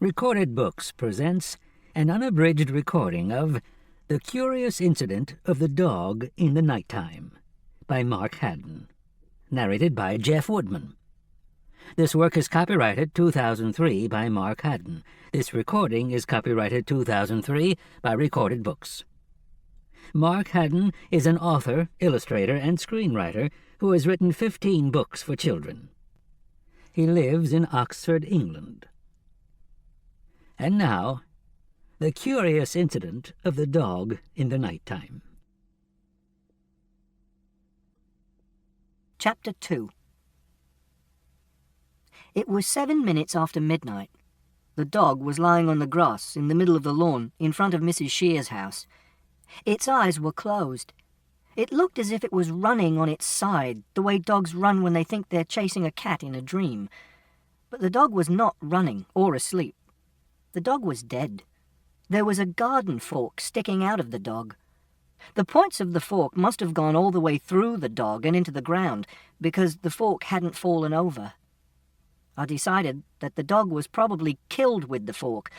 Recorded Books presents an unabridged recording of The Curious Incident of the Dog in the Nighttime by Mark Haddon, narrated by Jeff Woodman. This work is copyrighted 2003 by Mark Haddon. This recording is copyrighted 2003 by Recorded Books. Mark Haddon is an author, illustrator, and screenwriter who has written 15 books for children. He lives in Oxford, England. And now, The Curious Incident of the Dog in the Nighttime. Chapter 2. It was 7 minutes after midnight. The dog was lying on the grass in the middle of the lawn in front of Mrs. Shear's house. Its eyes were closed. It looked as if it was running on its side, the way dogs run when they think they're chasing a cat in a dream. But the dog was not running or asleep. The dog was dead. There was a garden fork sticking out of the dog. The points of the fork must have gone all the way through the dog and into the ground, because the fork hadn't fallen over. I decided that the dog was probably killed with the fork,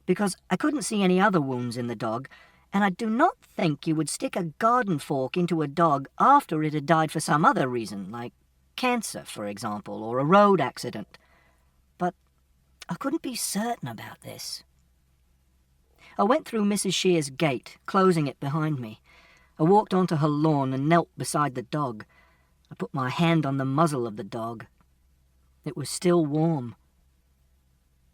because I couldn't see any other wounds in the dog, and I do not think you would stick a garden fork into a dog after it had died for some other reason, like cancer, for example, or a road accident. But I couldn't be certain about this. I went through Mrs. Shear's gate, closing it behind me. I walked onto her lawn and knelt beside the dog. I put my hand on the muzzle of the dog. It was still warm.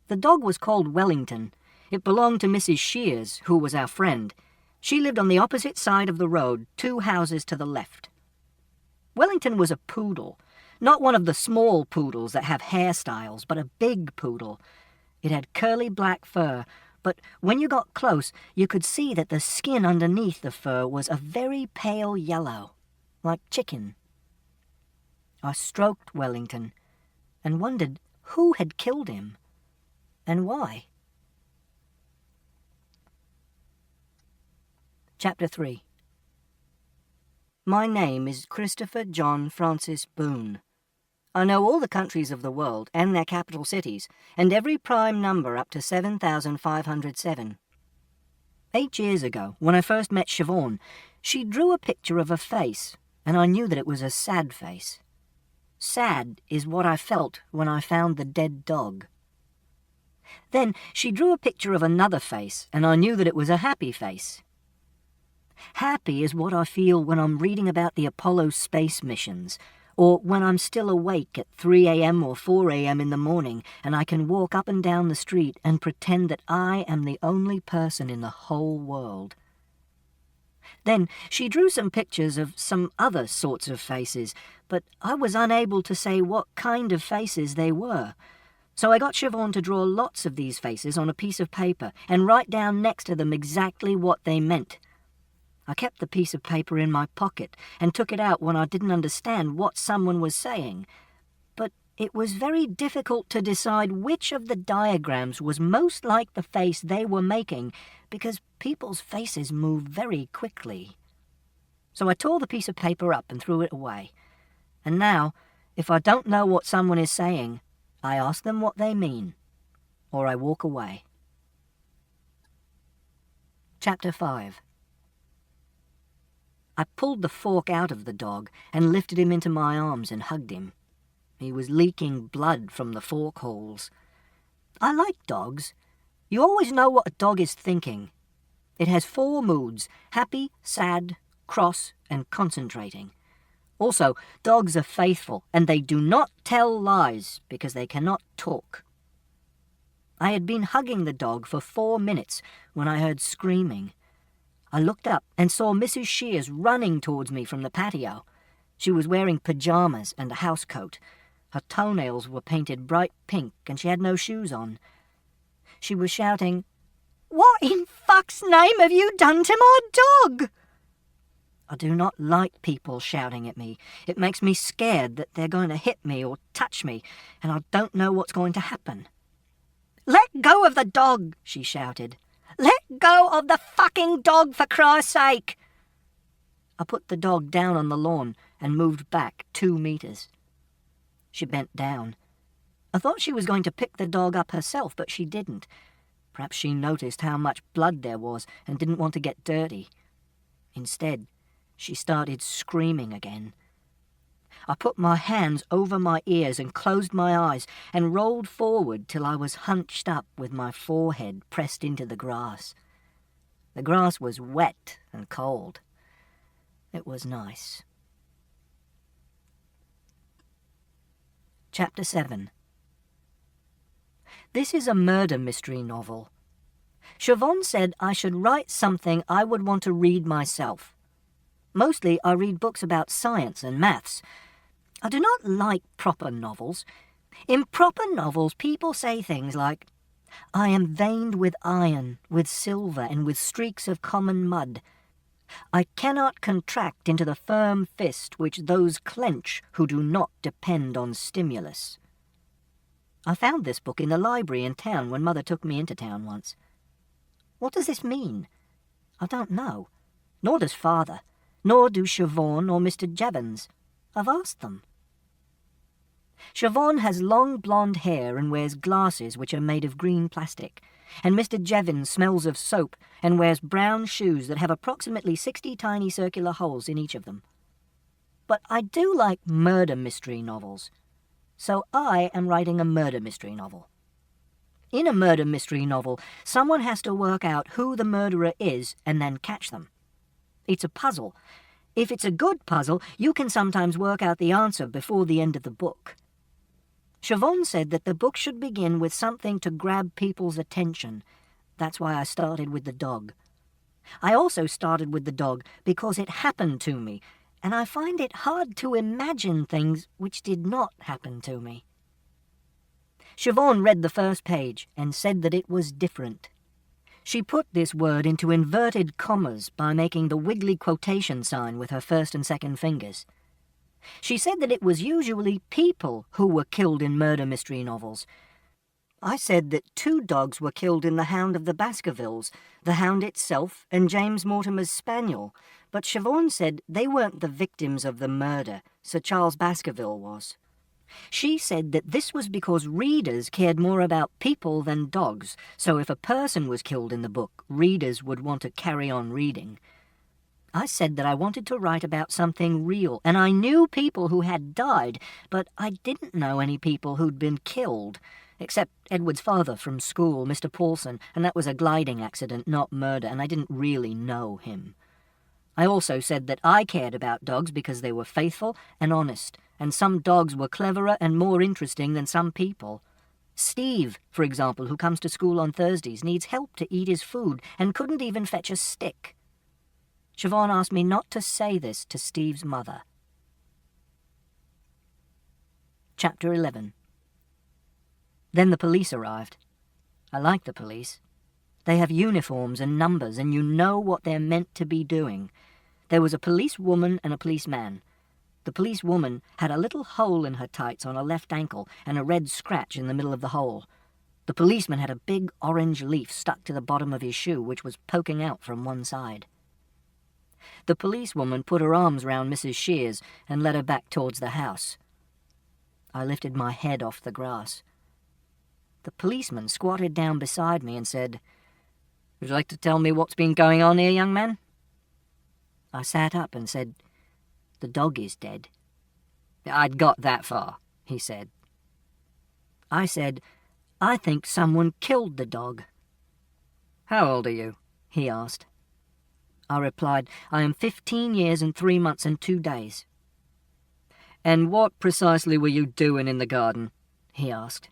The dog was called Wellington. It belonged to Mrs. Shear's, who was our friend. She lived on the opposite side of the road, 2 houses to the left. Wellington was a poodle. Not one of the small poodles that have hairstyles, but a big poodle. It had curly black fur, but when you got close, you could see that the skin underneath the fur was a very pale yellow, like chicken. I stroked Wellington and wondered who had killed him and why. Chapter 3. My name is Christopher John Francis Boone. I know all the countries of the world and their capital cities, and every prime number up to 7,507. 8 years ago, when I first met Siobhan, she drew a picture of a face, and I knew that it was a sad face. Sad is what I felt when I found the dead dog. Then she drew a picture of another face, and I knew that it was a happy face. Happy is what I feel when I'm reading about the Apollo space missions, or when I'm still awake at 3 a.m. or 4 a.m. in the morning and I can walk up and down the street and pretend that I am the only person in the whole world. Then she drew some pictures of some other sorts of faces, but I was unable to say what kind of faces they were. So I got Siobhan to draw lots of these faces on a piece of paper and write down next to them exactly what they meant. I kept the piece of paper in my pocket and took it out when I didn't understand what someone was saying. But it was very difficult to decide which of the diagrams was most like the face they were making, because people's faces move very quickly. So I tore the piece of paper up and threw it away. And now, if I don't know what someone is saying, I ask them what they mean, or I walk away. Chapter 5. I pulled the fork out of the dog and lifted him into my arms and hugged him. He was leaking blood from the fork holes. I like dogs. You always know what a dog is thinking. It has 4 moods: happy, sad, cross, and concentrating. Also, dogs are faithful, and they do not tell lies because they cannot talk. I had been hugging the dog for 4 minutes when I heard screaming. I looked up and saw Mrs. Shears running towards me from the patio. She was wearing pajamas and a housecoat. Her toenails were painted bright pink and she had no shoes on. She was shouting, "What in fuck's name have you done to my dog?" I do not like people shouting at me. It makes me scared that they're going to hit me or touch me, and I don't know what's going to happen. "Let go of the dog," she shouted. "Let go of the fucking dog, for Christ's sake!" I put the dog down on the lawn and moved back 2 meters. She bent down. I thought she was going to pick the dog up herself, but she didn't. Perhaps she noticed how much blood there was and didn't want to get dirty. Instead, she started screaming again. I put my hands over my ears and closed my eyes and rolled forward till I was hunched up with my forehead pressed into the grass. The grass was wet and cold. It was nice. Chapter 7. This is a murder mystery novel. Siobhan said I should write something I would want to read myself. Mostly I read books about science and maths. I do not like proper novels. In proper novels, people say things like, "I am veined with iron, with silver, and with streaks of common mud. I cannot contract into the firm fist which those clench who do not depend on stimulus." I found this book in the library in town when Mother took me into town once. What does this mean? I don't know. Nor does Father. Nor do Siobhan or Mr. Jevons. I've asked them. Siobhan has long blonde hair and wears glasses which are made of green plastic, and Mr. Jevons smells of soap and wears brown shoes that have approximately 60 tiny circular holes in each of them. But I do like murder mystery novels, so I am writing a murder mystery novel. In a murder mystery novel, someone has to work out who the murderer is and then catch them. It's a puzzle. If it's a good puzzle, you can sometimes work out the answer before the end of the book. Siobhan said that the book should begin with something to grab people's attention. That's why I started with the dog. I also started with the dog because it happened to me, and I find it hard to imagine things which did not happen to me. Siobhan read the first page and said that it was different. She put this word into inverted commas by making the wiggly quotation sign with her first and second fingers. She said that it was usually people who were killed in murder mystery novels. I said that 2 dogs were killed in The Hound of the Baskervilles, the hound itself and James Mortimer's spaniel, but Siobhan said they weren't the victims of the murder, Sir Charles Baskerville was. She said that this was because readers cared more about people than dogs, so if a person was killed in the book, readers would want to carry on reading. I said that I wanted to write about something real, and I knew people who had died, but I didn't know any people who'd been killed, except Edward's father from school, Mr. Paulson, and that was a gliding accident, not murder, and I didn't really know him. I also said that I cared about dogs because they were faithful and honest, and some dogs were cleverer and more interesting than some people. Steve, for example, who comes to school on Thursdays, needs help to eat his food and couldn't even fetch a stick. Siobhan asked me not to say this to Steve's mother. Chapter 11. Then the police arrived. I like the police. They have uniforms and numbers, and you know what they're meant to be doing. There was a policewoman and a policeman. The policewoman had a little hole in her tights on her left ankle and a red scratch in the middle of the hole. The policeman had a big orange leaf stuck to the bottom of his shoe, which was poking out from one side. The policewoman put her arms round Mrs. Shears and led her back towards the house. I lifted my head off the grass. The policeman squatted down beside me and said, "Would you like to tell me what's been going on here, young man?" I sat up and said, "The dog is dead." "I'd got that far," he said. I said, "I think someone killed the dog." "How old are you?" he asked. I replied, "I am 15 years and 3 months and 2 days. "And what precisely were you doing in the garden?" he asked.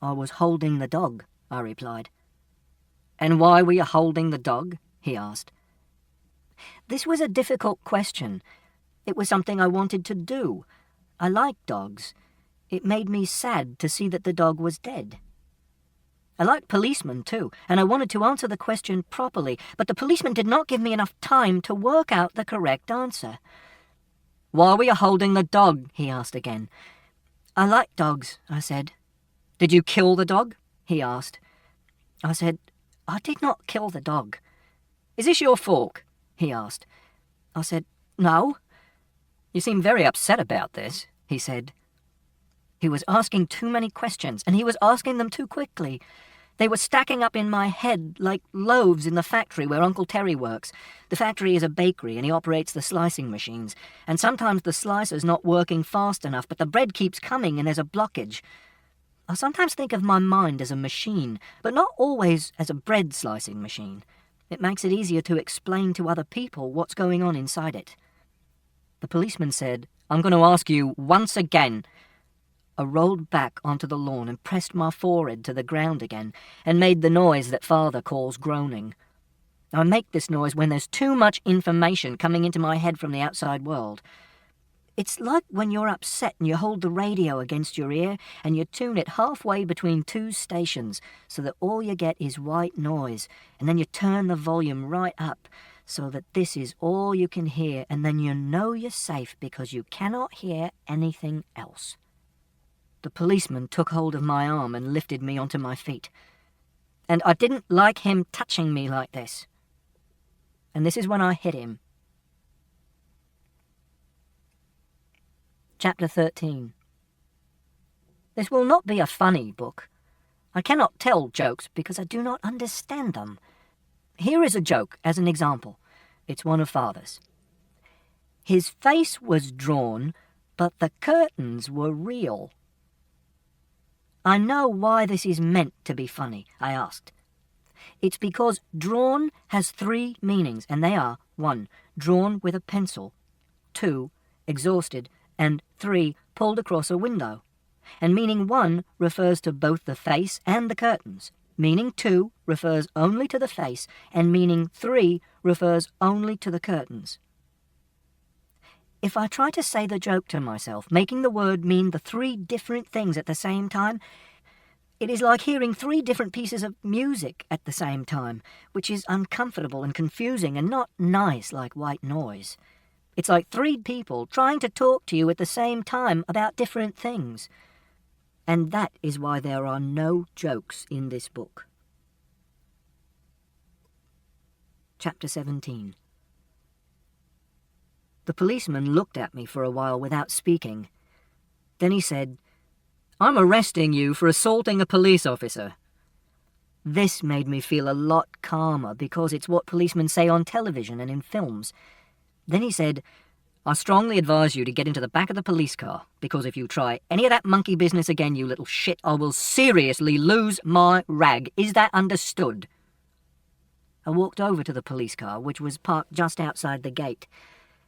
"I was holding the dog," I replied. "And why were you holding the dog?" he asked. This was a difficult question. It was something I wanted to do. I like dogs. It made me sad to see that the dog was dead. I like policemen too, and I wanted to answer the question properly, but the policeman did not give me enough time to work out the correct answer. "Why were you holding the dog?" he asked again. "I like dogs," I said. "Did you kill the dog?" he asked. I said, "I did not kill the dog." "Is this your fork?" he asked. I said, "No." "You seem very upset about this," he said. He was asking too many questions, and he was asking them too quickly. They were stacking up in my head like loaves in the factory where Uncle Terry works. The factory is a bakery, and he operates the slicing machines. And sometimes the slicer's not working fast enough, but the bread keeps coming and there's a blockage. I sometimes think of my mind as a machine, but not always as a bread slicing machine. It makes it easier to explain to other people what's going on inside it. The policeman said, "I'm going to ask you once again." I rolled back onto the lawn and pressed my forehead to the ground again and made the noise that Father calls groaning. I make this noise when there's too much information coming into my head from the outside world. It's like when you're upset and you hold the radio against your ear and you tune it halfway between two stations so that all you get is white noise, and then you turn the volume right up so that this is all you can hear, and then you know you're safe because you cannot hear anything else. The policeman took hold of my arm and lifted me onto my feet. And I didn't like him touching me like this. And this is when I hit him. Chapter 13. This will not be a funny book. I cannot tell jokes because I do not understand them. Here is a joke as an example. It's one of Father's. His face was drawn, but the curtains were real. I know why this is meant to be funny, I asked. It's because drawn has 3 meanings, and they are 1. Drawn with a pencil, 2. Exhausted, and 3. Pulled across a window. And meaning 1 refers to both the face and the curtains. Meaning 2 refers only to the face, and meaning 3 refers only to the curtains. If I try to say the joke to myself, making the word mean the 3 different things at the same time, it is like hearing 3 different pieces of music at the same time, which is uncomfortable and confusing and not nice like white noise. It's like 3 people trying to talk to you at the same time about different things. And that is why there are no jokes in this book. Chapter 17. The policeman looked at me for a while without speaking. Then he said, "I'm arresting you for assaulting a police officer." This made me feel a lot calmer because it's what policemen say on television and in films. Then he said, "I strongly advise you to get into the back of the police car, because if you try any of that monkey business again, you little shit, I will seriously lose my rag. Is that understood?" I walked over to the police car, which was parked just outside the gate.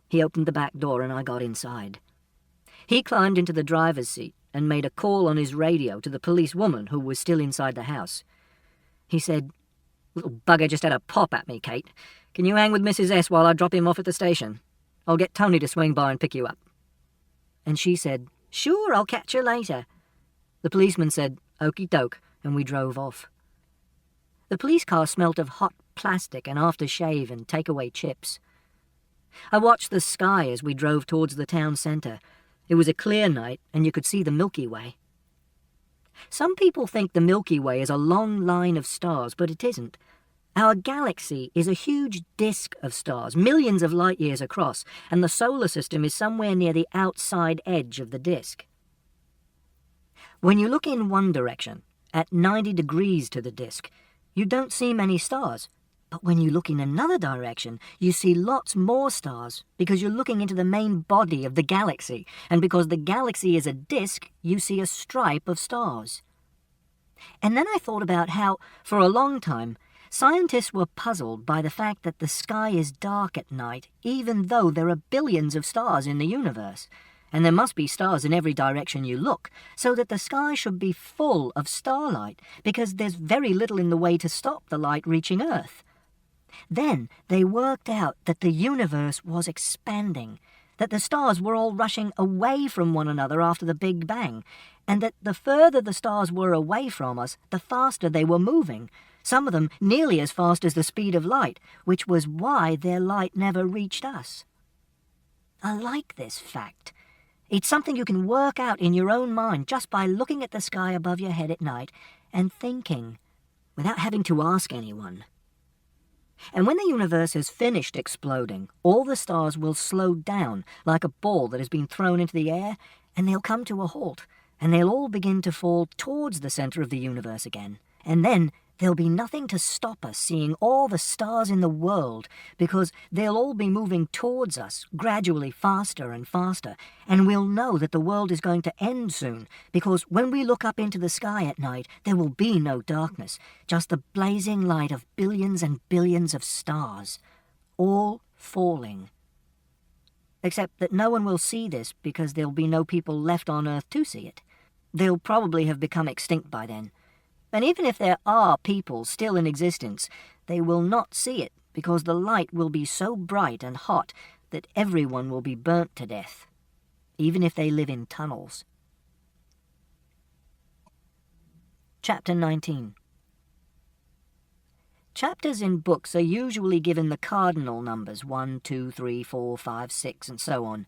He opened the back door and I got inside. He climbed into the driver's seat and made a call on his radio to the policewoman who was still inside the house. He said, "Little bugger just had a pop at me, Kate. Can you hang with Mrs. S while I drop him off at the station? I'll get Tony to swing by and pick you up." And she said, "Sure, I'll catch you later." The policeman said, "Okie doke," and we drove off. The police car smelt of hot plastic and aftershave and takeaway chips. I watched the sky as we drove towards the town centre. It was a clear night, and you could see the Milky Way. Some people think the Milky Way is a long line of stars, but it isn't. Our galaxy is a huge disk of stars, millions of light years across, and the solar system is somewhere near the outside edge of the disk. When you look in one direction, at 90 degrees to the disk, you don't see many stars. But when you look in another direction, you see lots more stars, because you're looking into the main body of the galaxy, and because the galaxy is a disk, you see a stripe of stars. And then I thought about how, for a long time, scientists were puzzled by the fact that the sky is dark at night, even though there are billions of stars in the universe. And there must be stars in every direction you look, so that the sky should be full of starlight, because there's very little in the way to stop the light reaching Earth. Then they worked out that the universe was expanding, that the stars were all rushing away from one another after the Big Bang, and that the further the stars were away from us, the faster they were moving, some of them nearly as fast as the speed of light, which was why their light never reached us. I like this fact. It's something you can work out in your own mind just by looking at the sky above your head at night and thinking, without having to ask anyone. And when the universe has finished exploding, all the stars will slow down like a ball that has been thrown into the air, and they'll come to a halt, and they'll all begin to fall towards the center of the universe again. And then there'll be nothing to stop us seeing all the stars in the world, because they'll all be moving towards us, gradually faster and faster, and we'll know that the world is going to end soon, because when we look up into the sky at night, there will be no darkness, just the blazing light of billions and billions of stars, all falling. Except that no one will see this because there'll be no people left on Earth to see it. They'll probably have become extinct by then. And even if there are people still in existence, they will not see it because the light will be so bright and hot that everyone will be burnt to death, even if they live in tunnels. Chapter 19. Chapters in books are usually given the cardinal numbers 1, 2, 3, 4, 5, 6, and so on,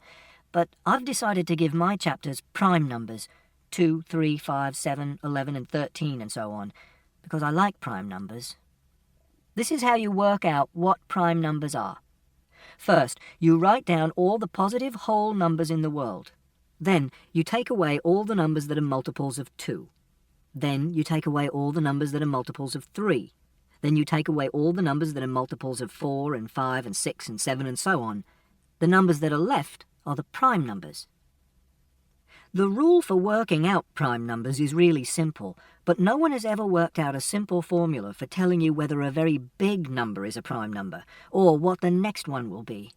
but I've decided to give my chapters prime numbers 2, 3, 5, 7, 11, and 13, and so on, because I like prime numbers. This is how you work out what prime numbers are. First, you write down all the positive whole numbers in the world. Then, you take away all the numbers that are multiples of 2. Then, you take away all the numbers that are multiples of 3. Then you take away all the numbers that are multiples of 4 and 5 and 6 and 7 and so on. The numbers that are left are the prime numbers. The rule for working out prime numbers is really simple, but no one has ever worked out a simple formula for telling you whether a very big number is a prime number, or what the next one will be.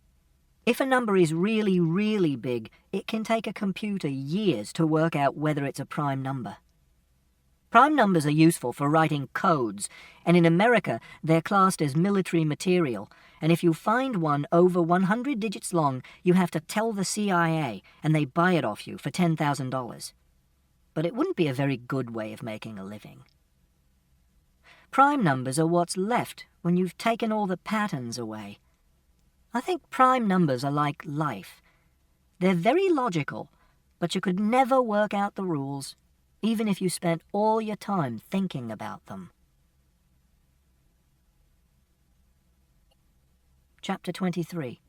If a number is really, really big, it can take a computer years to work out whether it's a prime number. Prime numbers are useful for writing codes, and in America they're classed as military material, and if you find one over 100 digits long, you have to tell the CIA, and they buy it off you for $10,000. But it wouldn't be a very good way of making a living. Prime numbers are what's left when you've taken all the patterns away. I think prime numbers are like life. They're very logical, but you could never work out the rules, even if you spent all your time thinking about them. Chapter 23.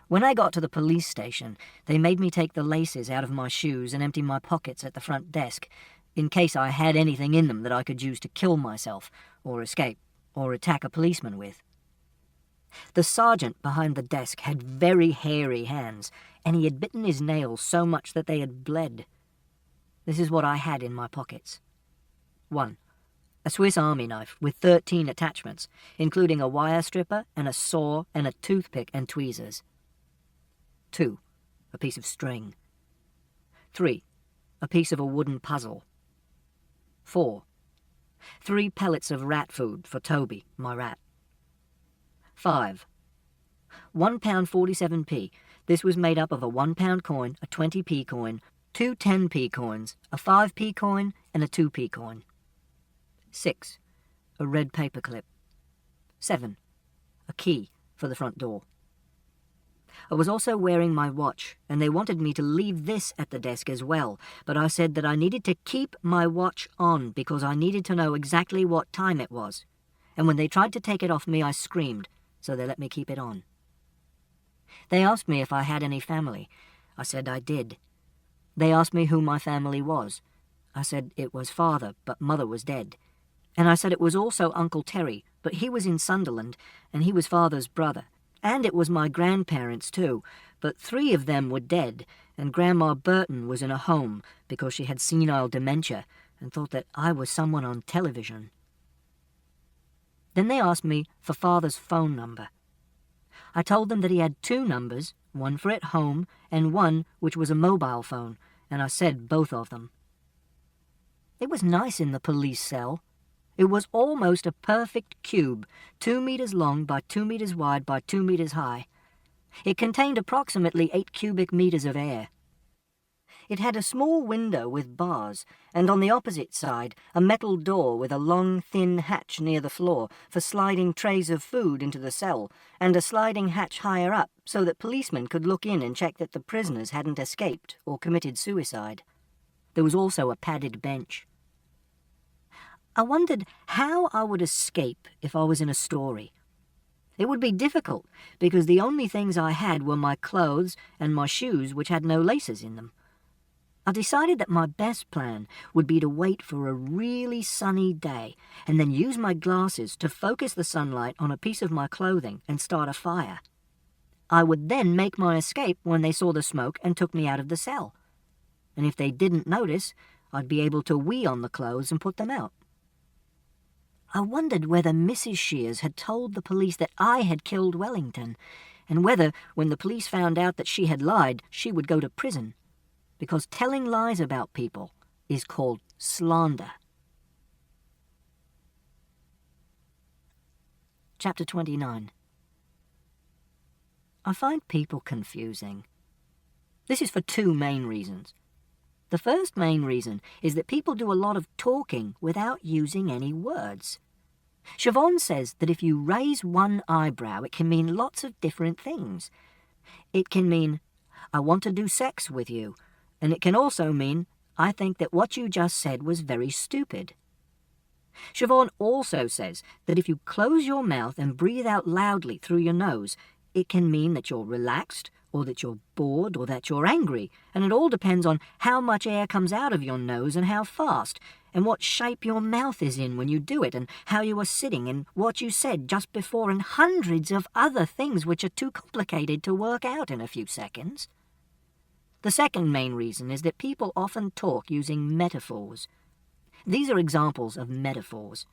When I got to the police station, they made me take the laces out of my shoes and empty my pockets at the front desk, in case I had anything in them that I could use to kill myself, or escape, or attack a policeman with. The sergeant behind the desk had very hairy hands, and he had bitten his nails so much that they had bled. This is what I had in my pockets. 1. A Swiss Army knife with 13 attachments, including a wire stripper and a saw and a toothpick and tweezers. 2. A piece of string. 3. A piece of a wooden puzzle. 4. 3 pellets of rat food for Toby, my rat. 5. £1 47p. This was made up of a £1 coin, a 20p coin, 2 10p coins, a 5p coin, and a 2p coin. 6. A red paperclip. 7. A key for the front door. I was also wearing my watch, and they wanted me to leave this at the desk as well, but I said that I needed to keep my watch on because I needed to know exactly what time it was. And when they tried to take it off me, I screamed, so they let me keep it on. They asked me if I had any family. I said I did. They asked me who my family was. I said it was father, but mother was dead. And I said it was also Uncle Terry, but he was in Sunderland, and he was father's brother. And it was my grandparents too, but 3 of them were dead, and Grandma Burton was in a home because she had senile dementia and thought that I was someone on television. Then they asked me for father's phone number. I told them that he had 2 numbers, one for at home and one which was a mobile phone, and I said both of them. It was nice in the police cell. It was almost a perfect cube, 2 meters long by 2 meters wide by 2 meters high. It contained approximately 8 cubic meters of air. It had a small window with bars, and on the opposite side a metal door with a long, thin hatch near the floor for sliding trays of food into the cell, and a sliding hatch higher up so that policemen could look in and check that the prisoners hadn't escaped or committed suicide. There was also a padded bench. I wondered how I would escape if I was in a story. It would be difficult, because the only things I had were my clothes and my shoes, which had no laces in them. I decided that my best plan would be to wait for a really sunny day and then use my glasses to focus the sunlight on a piece of my clothing and start a fire. I would then make my escape when they saw the smoke and took me out of the cell. And if they didn't notice, I'd be able to wee on the clothes and put them out. I wondered whether Mrs. Shears had told the police that I had killed Wellington, and whether, when the police found out that she had lied, she would go to prison, because telling lies about people is called slander. Chapter 29. I find people confusing. This is for two main reasons. The first main reason is that people do a lot of talking without using any words. Siobhan says that if you raise one eyebrow, it can mean lots of different things. It can mean, I want to do sex with you, and it can also mean, I think that what you just said was very stupid. Siobhan also says that if you close your mouth and breathe out loudly through your nose, it can mean that you're relaxed, or that you're bored, or that you're angry, and it all depends on how much air comes out of your nose and how fast, and what shape your mouth is in when you do it, and how you are sitting, and what you said just before, and hundreds of other things which are too complicated to work out in a few seconds. The second main reason is that people often talk using metaphors. These are examples of metaphors.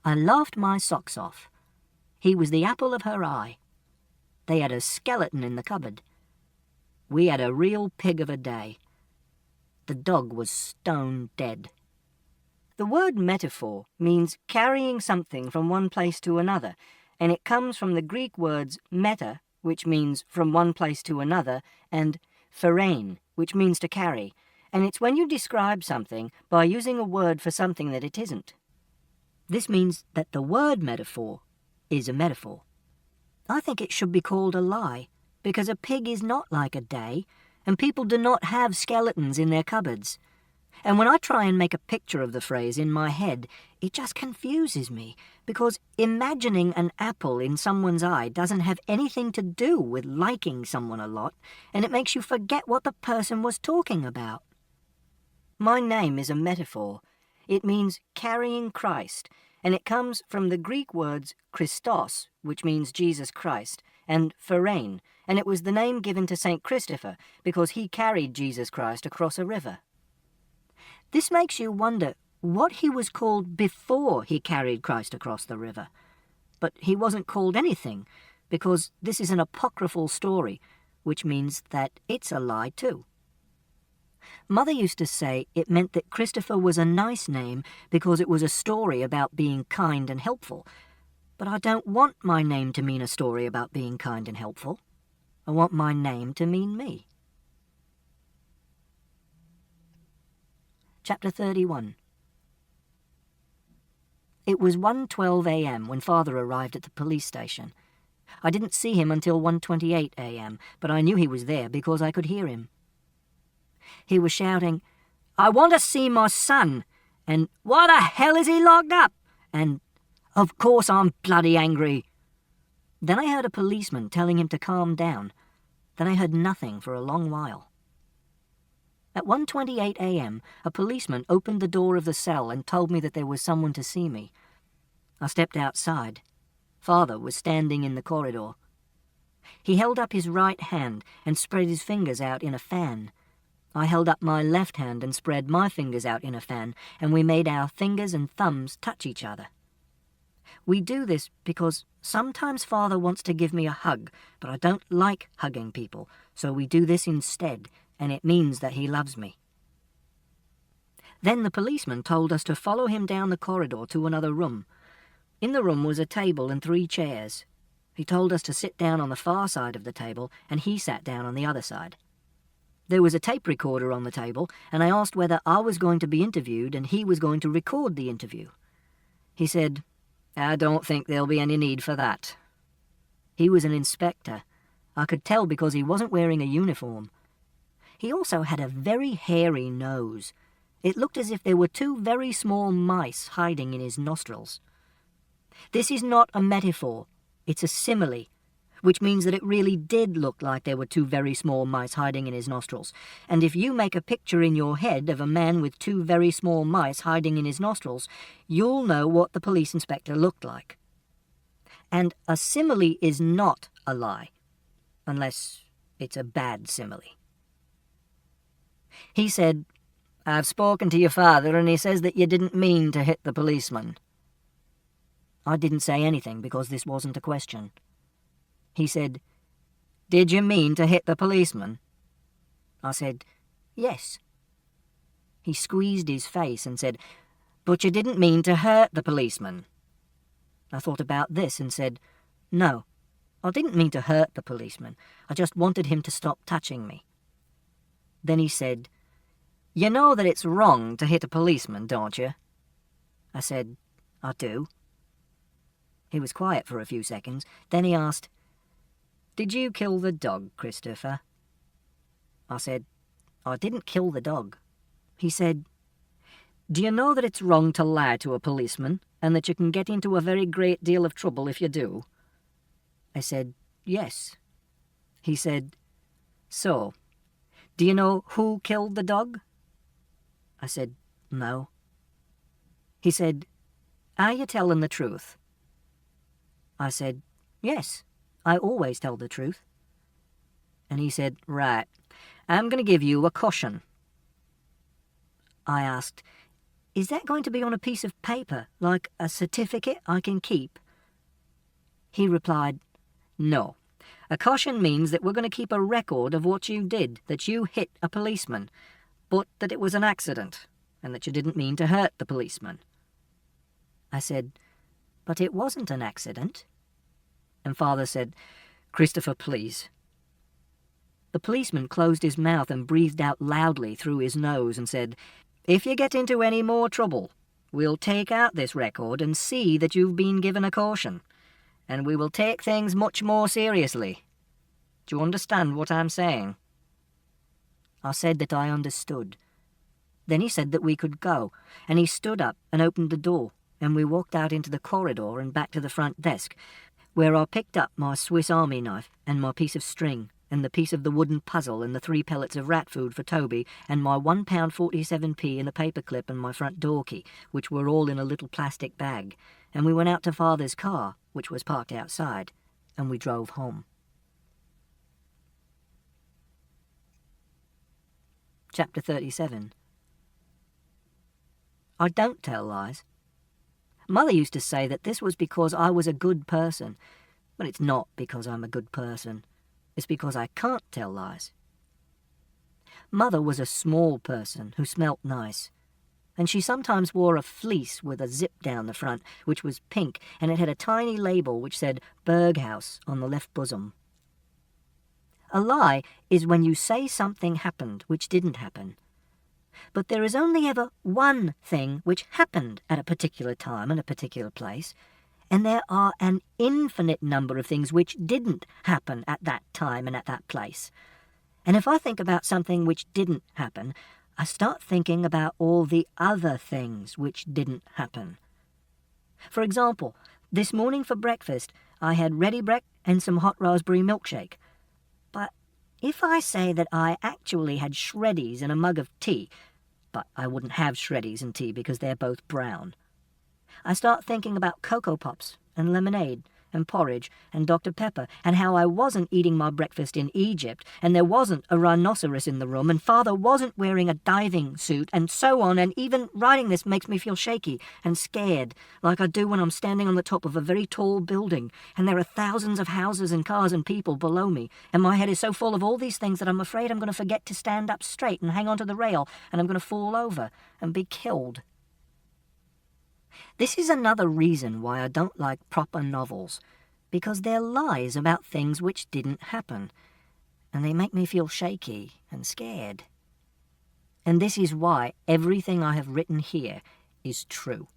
I laughed my socks off. He was the apple of her eye. They had a skeleton in the cupboard. We had a real pig of a day. The dog was stone dead. The word metaphor means carrying something from one place to another, and it comes from the Greek words meta, which means from one place to another, and pharein, which means to carry, and it's when you describe something by using a word for something that it isn't. This means that the word metaphor is a metaphor. I think it should be called a lie, because a pig is not like a day, and people do not have skeletons in their cupboards. And when I try and make a picture of the phrase in my head, it just confuses me, because imagining an apple in someone's eye doesn't have anything to do with liking someone a lot, and it makes you forget what the person was talking about. My name is a metaphor. It means carrying Christ, and it comes from the Greek words Christos, which means Jesus Christ, and pharein, and it was the name given to St. Christopher because he carried Jesus Christ across a river. This makes you wonder what he was called before he carried Christ across the river. But he wasn't called anything, because this is an apocryphal story, which means that it's a lie too. Mother used to say it meant that Christopher was a nice name because it was a story about being kind and helpful. But I don't want my name to mean a story about being kind and helpful. I want my name to mean me. Chapter 31. It was 1:12 a.m. when Father arrived at the police station. I didn't see him until 1:28 a.m., but I knew he was there because I could hear him. He was shouting, "I want to see my son," and "Why the hell is he locked up?" and "Of course I'm bloody angry." Then I heard a policeman telling him to calm down. Then I heard nothing for a long while. At 1:28 a.m., a policeman opened the door of the cell and told me that there was someone to see me. I stepped outside. Father was standing in the corridor. He held up his right hand and spread his fingers out in a fan. I held up my left hand and spread my fingers out in a fan, and we made our fingers and thumbs touch each other. We do this because sometimes Father wants to give me a hug, but I don't like hugging people, so we do this instead, and it means that he loves me. Then the policeman told us to follow him down the corridor to another room. In the room was a table and 3 chairs. He told us to sit down on the far side of the table, and he sat down on the other side. There was a tape recorder on the table, and I asked whether I was going to be interviewed and he was going to record the interview. He said, "I don't think there'll be any need for that." He was an inspector. I could tell because he wasn't wearing a uniform. He also had a very hairy nose. It looked as if there were 2 very small mice hiding in his nostrils. This is not a metaphor, it's a simile. which means that it really did look like there were two very small mice hiding in his nostrils. And if you make a picture in your head of a man with two very small mice hiding in his nostrils, you'll know what the police inspector looked like. And a simile is not a lie, unless it's a bad simile. He said, "I've spoken to your father and he says that you didn't mean to hit the policeman." I didn't say anything because this wasn't a question. He said, "Did you mean to hit the policeman?" I said, "Yes." He squeezed his face and said, "But you didn't mean to hurt the policeman." I thought about this and said, "No, I didn't mean to hurt the policeman. I just wanted him to stop touching me." Then he said, "You know that it's wrong to hit a policeman, don't you?" I said, "I do." He was quiet for a few seconds. Then he asked, "Did you kill the dog, Christopher?" I said, "I didn't kill the dog." He said, "Do you know that it's wrong to lie to a policeman, and that you can get into a very great deal of trouble if you do?" I said, "Yes." He said, "So, do you know who killed the dog?" I said, "No." He said, "Are you telling the truth?" I said, "Yes, I always tell the truth." And he said, "Right, I'm going to give you a caution." I asked, "Is that going to be on a piece of paper, like a certificate I can keep?" He replied, "No. A caution means that we're going to keep a record of what you did, that you hit a policeman, but that it was an accident, and that you didn't mean to hurt the policeman." I said, "But it wasn't an accident." And Father said, "Christopher, please." The policeman closed his mouth and breathed out loudly through his nose and said, "If you get into any more trouble, we'll take out this record and see that you've been given a caution, and we will take things much more seriously. Do you understand what I'm saying?" I said that I understood. Then he said that we could go, and he stood up and opened the door, and we walked out into the corridor and back to the front desk, where I picked up my Swiss Army knife and my piece of string and the piece of the wooden puzzle and the 3 pellets of rat food for Toby and my £1.47p and the paperclip and my front door key, which were all in a little plastic bag, and we went out to Father's car, which was parked outside, and we drove home. Chapter 37. I don't tell lies. Mother used to say that this was because I was a good person, but it's not because I'm a good person. It's because I can't tell lies. Mother was a small person who smelt nice, and she sometimes wore a fleece with a zip down the front, which was pink, and it had a tiny label which said Berghaus on the left bosom. A lie is when you say something happened which didn't happen. But there is only ever one thing which happened at a particular time and a particular place, and there are an infinite number of things which didn't happen at that time and at that place. And if I think about something which didn't happen, I start thinking about all the other things which didn't happen. For example, this morning for breakfast, I had ready brek and some hot raspberry milkshake. But if I say that I actually had shreddies and a mug of tea, but I wouldn't have shreddies and tea because they're both brown, I start thinking about Cocoa Pops and lemonade and porridge and Dr. Pepper and how I wasn't eating my breakfast in Egypt and there wasn't a rhinoceros in the room and Father wasn't wearing a diving suit and so on, and even writing this makes me feel shaky and scared, like I do when I'm standing on the top of a very tall building and there are thousands of houses and cars and people below me, and my head is so full of all these things that I'm afraid I'm going to forget to stand up straight and hang onto the rail and I'm going to fall over and be killed. This is another reason why I don't like proper novels, because they're lies about things which didn't happen, and they make me feel shaky and scared. And this is why everything I have written here is true.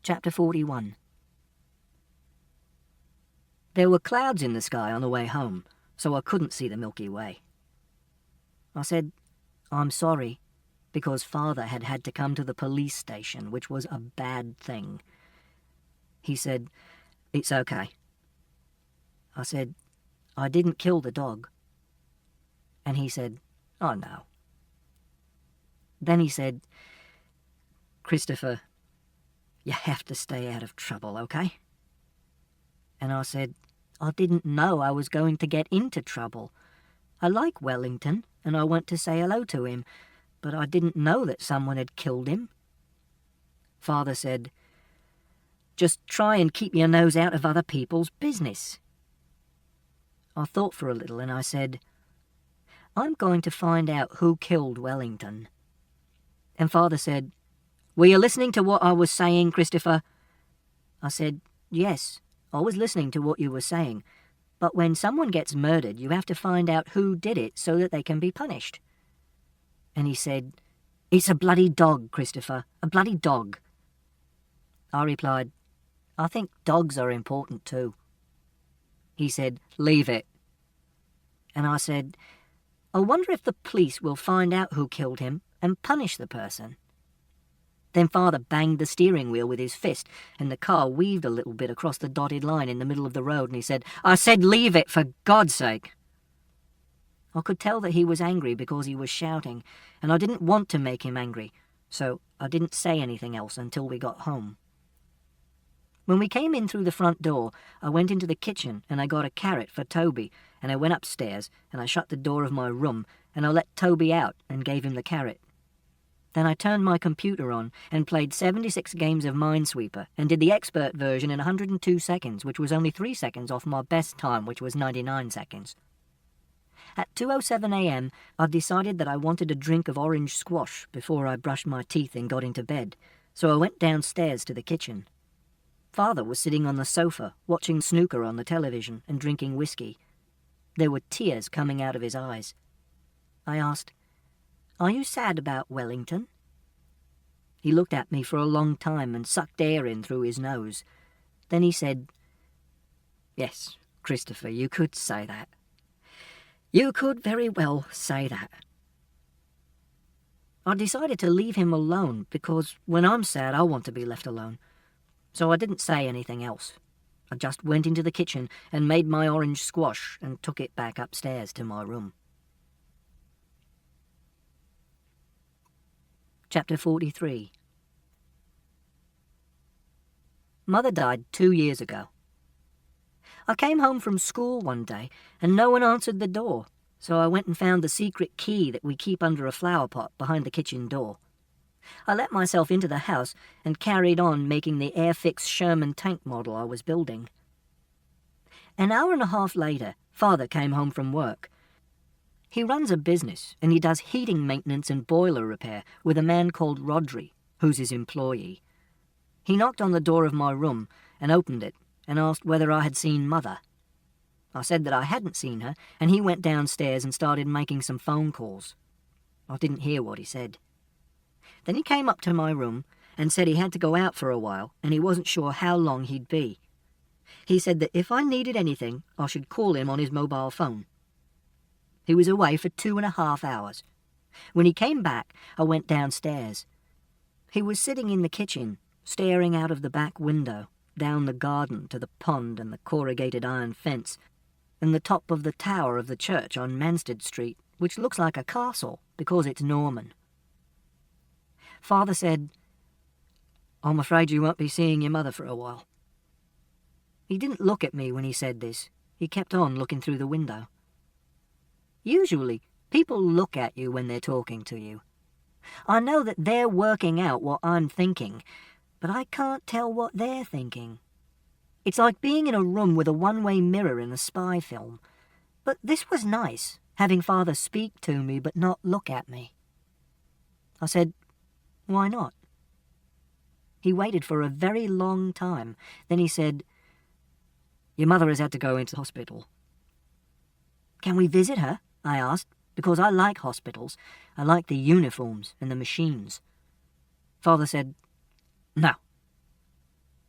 Chapter 41. There were clouds in the sky on the way home, so I couldn't see the Milky Way. I said, "I'm sorry," because Father had had to come to the police station, which was a bad thing. He said, "It's okay." I said, "I didn't kill the dog." And he said, "Oh, no." Then he said, "Christopher, you have to stay out of trouble, okay?" And I said, "I didn't know I was going to get into trouble. I like Wellington, and I went to say hello to him, but I didn't know that someone had killed him." Father said, "Just try and keep your nose out of other people's business." I thought for a little and I said, "I'm going to find out who killed Wellington." And Father said, "Were you listening to what I was saying, Christopher?" I said, "Yes, I was listening to what you were saying. But when someone gets murdered, you have to find out who did it so that they can be punished." And he said, "It's a bloody dog, Christopher, a bloody dog." I replied, "I think dogs are important too." He said, "Leave it." And I said, "I wonder if the police will find out who killed him and punish the person." Then Father banged the steering wheel with his fist, and the car weaved a little bit across the dotted line in the middle of the road, and he said, "I said leave it, for God's sake." I could tell that he was angry because he was shouting, and I didn't want to make him angry, so I didn't say anything else until we got home. When we came in through the front door, I went into the kitchen and I got a carrot for Toby, and I went upstairs and I shut the door of my room and I let Toby out and gave him the carrot. Then I turned my computer on and played 76 games of Minesweeper and did the expert version in 102 seconds, which was only 3 seconds off my best time, which was 99 seconds. At 2:07 a.m, I decided that I wanted a drink of orange squash before I brushed my teeth and got into bed, so I went downstairs to the kitchen. Father was sitting on the sofa, watching snooker on the television and drinking whiskey. There were tears coming out of his eyes. I asked, "Are you sad about Wellington?" He looked at me for a long time and sucked air in through his nose. Then he said, "Yes, Christopher, you could say that. You could very well say that." I decided to leave him alone because when I'm sad I want to be left alone. So I didn't say anything else. I just went into the kitchen and made my orange squash and took it back upstairs to my room. Chapter 43. Mother died 2 years ago. I came home from school one day and no one answered the door, so I went and found the secret key that we keep under a flower pot behind the kitchen door. I let myself into the house and carried on making the Airfix Sherman tank model I was building. An hour and a half later, Father came home from work. He runs a business and he does heating maintenance and boiler repair with a man called Rodri, who's his employee. He knocked on the door of my room and opened it and asked whether I had seen Mother. I said that I hadn't seen her, and he went downstairs and started making some phone calls. I didn't hear what he said. Then he came up to my room and said he had to go out for a while and he wasn't sure how long he'd be. He said that if I needed anything, I should call him on his mobile phone. He was away for 2.5 hours. When he came back, I went downstairs. He was sitting in the kitchen, staring out of the back window, down the garden to the pond and the corrugated iron fence, and the top of the tower of the church on Mansted Street, which looks like a castle because it's Norman. Father said, "I'm afraid you won't be seeing your mother for a while." He didn't look at me when he said this. He kept on looking through the window. Usually, people look at you when they're talking to you. I know that they're working out what I'm thinking, but I can't tell what they're thinking. It's like being in a room with a one-way mirror in a spy film. But this was nice, having Father speak to me but not look at me. I said, "Why not?" He waited for a very long time. Then he said, "Your mother has had to go into hospital." "Can we visit her?" I asked, because I like hospitals. I like the uniforms and the machines. Father said, "No."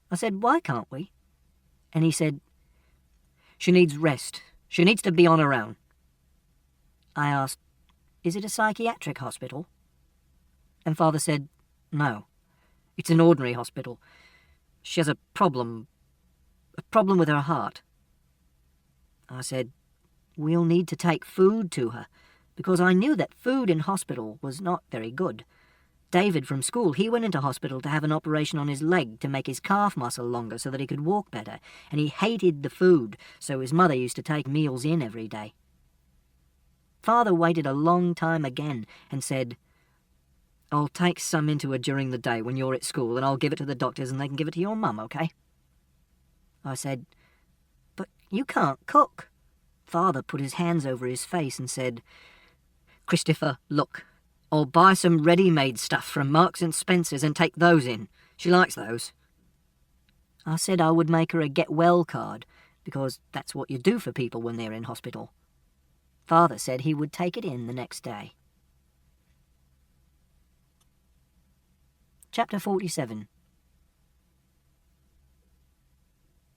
I said, "Why can't we?" And he said, "She needs rest. She needs to be on her own." I asked, "Is it a psychiatric hospital?" And Father said, "No, it's an ordinary hospital. She has a problem with her heart. I said, we'll need to take food to her, because I knew that food in hospital was not very good. David from school, he went into hospital to have an operation on his leg to make his calf muscle longer so that he could walk better, and he hated the food, so his mother used to take meals in every day. Father waited a long time again and said, I'll take some into her during the day when you're at school, and I'll give it to the doctors and they can give it to your mum, okay? I said, but you can't cook. Father put his hands over his face and said, Christopher, look, I'll buy some ready-made stuff from Marks and Spencer's and take those in. She likes those. I said I would make her a get-well card, because that's what you do for people when they're in hospital. Father said he would take it in the next day. Chapter 47.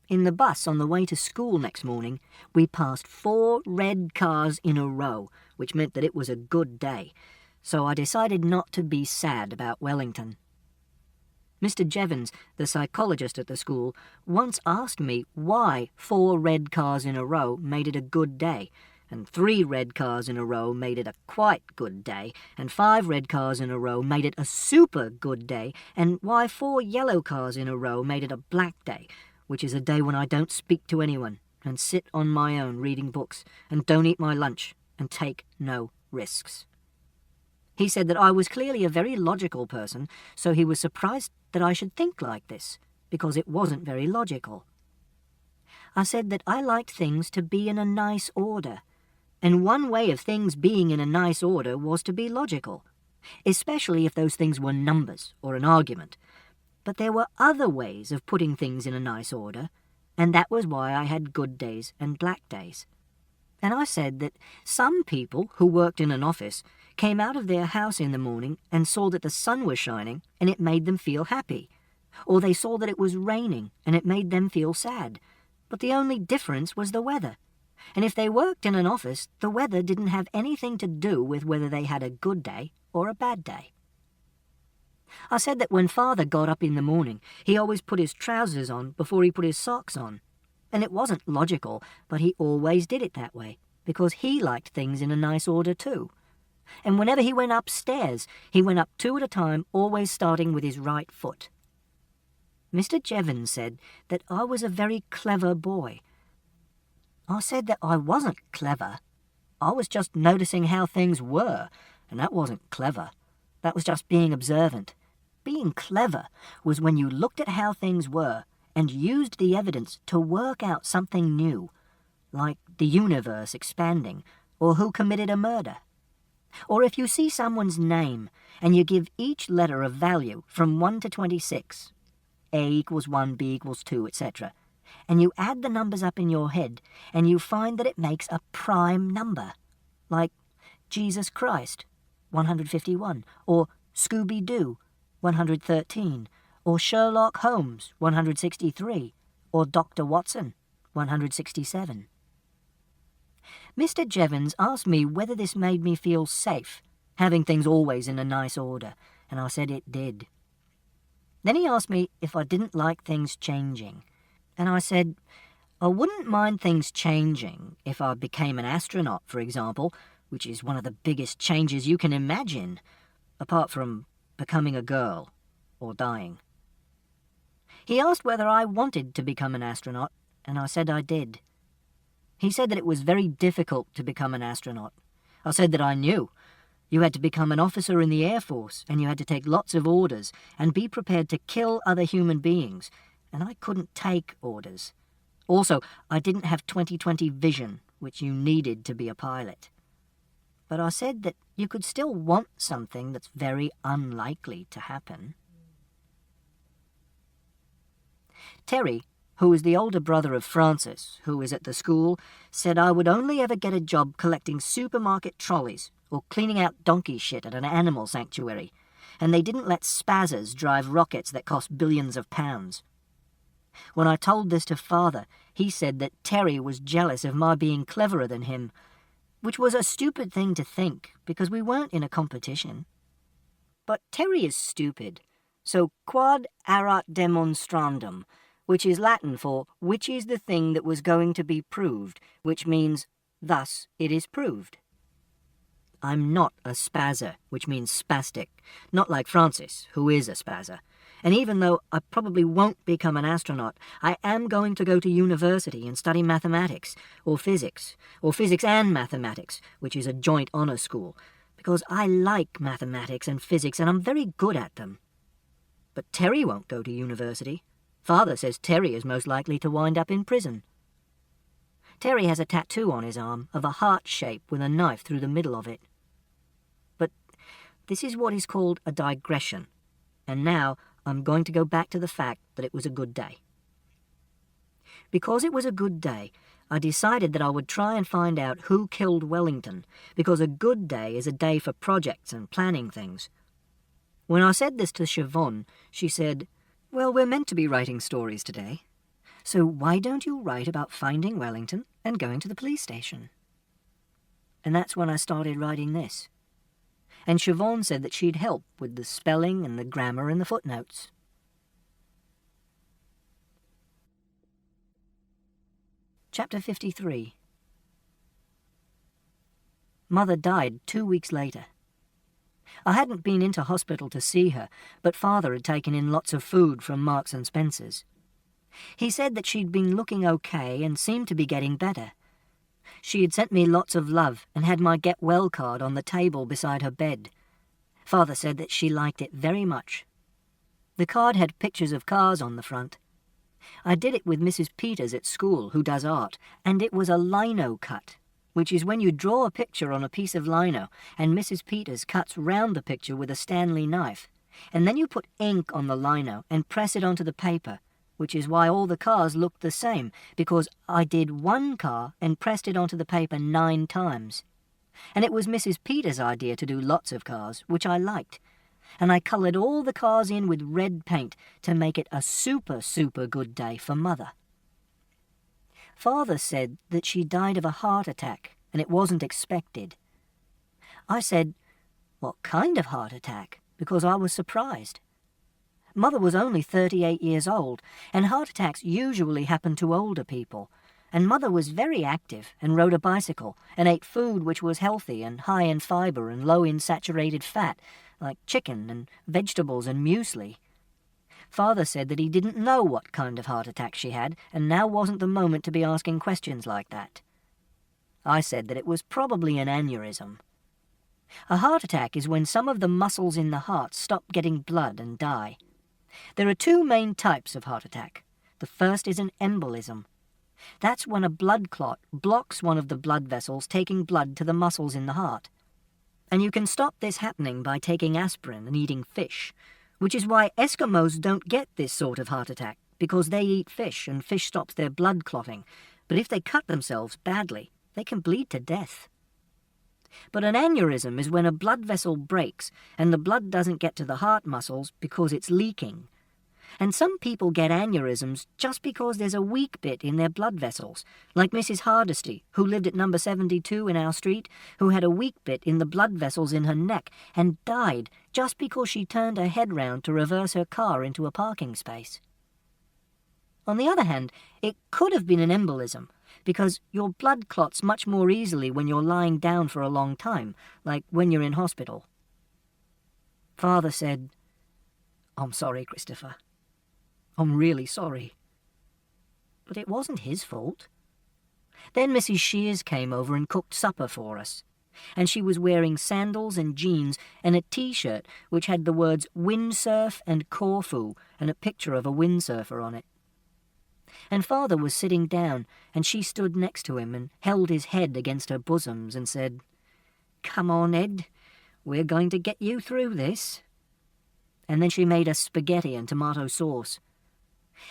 In the bus on the way to school next morning, we passed 4 red cars in a row, which meant that it was a good day, so I decided not to be sad about Wellington. Mr. Jevons, the psychologist at the school, once asked me why 4 red cars in a row made it a good day, and 3 red cars in a row made it a quite good day, and 5 red cars in a row made it a super good day, and why 4 yellow cars in a row made it a black day, which is a day when I don't speak to anyone, and sit on my own reading books, and don't eat my lunch, and take no risks. He said that I was clearly a very logical person, so he was surprised that I should think like this, because it wasn't very logical. I said that I liked things to be in a nice order, and one way of things being in a nice order was to be logical, especially if those things were numbers or an argument. But there were other ways of putting things in a nice order, and that was why I had good days and black days. And I said that some people who worked in an office came out of their house in the morning and saw that the sun was shining and it made them feel happy, or they saw that it was raining and it made them feel sad, but the only difference was the weather. And if they worked in an office, the weather didn't have anything to do with whether they had a good day or a bad day. I said that when Father got up in the morning, he always put his trousers on before he put his socks on. And it wasn't logical, but he always did it that way, because he liked things in a nice order too. And whenever he went upstairs, he went up 2 at a time, always starting with his right foot. Mr. Jevons said that I was a very clever boy. I said that I wasn't clever. I was just noticing how things were, and that wasn't clever. That was just being observant. Being clever was when you looked at how things were and used the evidence to work out something new, like the universe expanding, or who committed a murder. Or if you see someone's name and you give each letter a value from 1 to 26, A equals 1, B equals 2, etc., and you add the numbers up in your head and you find that it makes a prime number, like Jesus Christ, 151, or Scooby-Doo, 113, or Sherlock Holmes, 163, or Dr. Watson, 167. Mr. Jevons asked me whether this made me feel safe, having things always in a nice order, and I said it did. Then he asked me if I didn't like things changing, and I said I wouldn't mind things changing if I became an astronaut, for example, which is one of the biggest changes you can imagine, apart from becoming a girl or dying. He asked whether I wanted to become an astronaut, and I said I did. He said that it was very difficult to become an astronaut. I said that I knew. You had to become an officer in the Air Force, and you had to take lots of orders, and be prepared to kill other human beings, and I couldn't take orders. Also, I didn't have 20/20 vision, which you needed to be a pilot. But I said that you could still want something that's very unlikely to happen. Terry, who is the older brother of Francis, who is at the school, said I would only ever get a job collecting supermarket trolleys or cleaning out donkey shit at an animal sanctuary, and they didn't let spazzers drive rockets that cost billions of pounds. When I told this to Father, he said that Terry was jealous of my being cleverer than him, which was a stupid thing to think, because we weren't in a competition. But Terry is stupid. So quod erat demonstrandum, which is Latin for which is the thing that was going to be proved, which means thus it is proved. I'm not a spazzer, which means spastic, not like Francis, who is a spazzer. And even though I probably won't become an astronaut, I am going to go to university and study mathematics, or physics and mathematics, which is a joint honour school, because I like mathematics and physics and I'm very good at them. But Terry won't go to university. Father says Terry is most likely to wind up in prison. Terry has a tattoo on his arm of a heart shape with a knife through the middle of it. But this is what is called a digression, and now I'm going to go back to the fact that it was a good day. Because it was a good day, I decided that I would try and find out who killed Wellington, because a good day is a day for projects and planning things. When I said this to Siobhan, she said, "Well, we're meant to be writing stories today, so why don't you write about finding Wellington and going to the police station?" And that's when I started writing this. And Siobhan said that she'd help with the spelling and the grammar and the footnotes. Chapter 53. Mother died 2 weeks later. I hadn't been into hospital to see her, but Father had taken in lots of food from Marks and Spencer's. He said that she'd been looking okay and seemed to be getting better. She had sent me lots of love and had my get well card on the table beside her bed. Father said that she liked it very much. The card had pictures of cars on the front. I did it with Mrs. Peters at school, who does art, and it was a lino cut, which is when you draw a picture on a piece of lino and Mrs. Peters cuts round the picture with a Stanley knife, and then you put ink on the lino and press it onto the paper, which is why all the cars looked the same, because I did one car and pressed it onto the paper 9 times. And it was Mrs. Peters' idea to do lots of cars, which I liked, and I coloured all the cars in with red paint to make it a super good day for Mother. Father said that she died of a heart attack, and it wasn't expected. I said, "What kind of heart attack?" because I was surprised. Mother was only 38 years old, and heart attacks usually happen to older people, and Mother was very active and rode a bicycle and ate food which was healthy and high in fibre and low in saturated fat, like chicken and vegetables and muesli. Father said that he didn't know what kind of heart attack she had, and now wasn't the moment to be asking questions like that. I said that it was probably an aneurysm. A heart attack is when some of the muscles in the heart stop getting blood and die. There are 2 main types of heart attack. The first is an embolism. That's when a blood clot blocks one of the blood vessels taking blood to the muscles in the heart. And you can stop this happening by taking aspirin and eating fish, which is why Eskimos don't get this sort of heart attack, because they eat fish and fish stops their blood clotting. But if they cut themselves badly, they can bleed to death. But an aneurysm is when a blood vessel breaks and the blood doesn't get to the heart muscles because it's leaking. And some people get aneurysms just because there's a weak bit in their blood vessels, like Mrs. Hardesty, who lived at number 72 in our street, who had a weak bit in the blood vessels in her neck and died just because she turned her head round to reverse her car into a parking space. On the other hand, it could have been an embolism, because your blood clots much more easily when you're lying down for a long time, like when you're in hospital. Father said, "I'm sorry, Christopher. I'm really sorry." But it wasn't his fault. Then Mrs. Shears came over and cooked supper for us, and she was wearing sandals and jeans and a T-shirt which had the words windsurf and Corfu and a picture of a windsurfer on it. And Father was sitting down, and she stood next to him and held his head against her bosoms and said, "Come on, Ed, we're going to get you through this." And then she made us spaghetti and tomato sauce.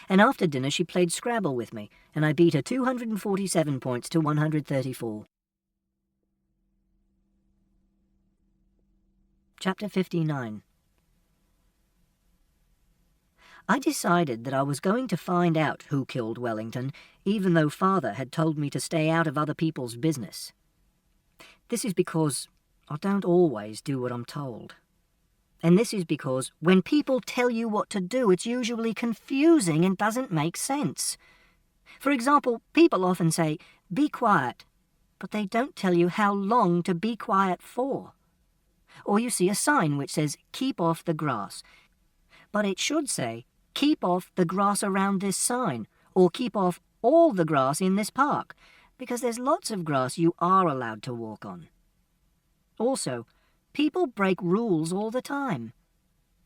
And after dinner she played Scrabble with me, and I beat her 247 points to 134. Chapter 59. I decided that I was going to find out who killed Wellington, even though Father had told me to stay out of other people's business. This is because I don't always do what I'm told. And this is because when people tell you what to do, it's usually confusing and doesn't make sense. For example, people often say, "Be quiet," but they don't tell you how long to be quiet for. Or you see a sign which says, "Keep off the grass," but it should say, "Keep off the grass around this sign," or "Keep off all the grass in this park," because there's lots of grass you are allowed to walk on. Also, people break rules all the time.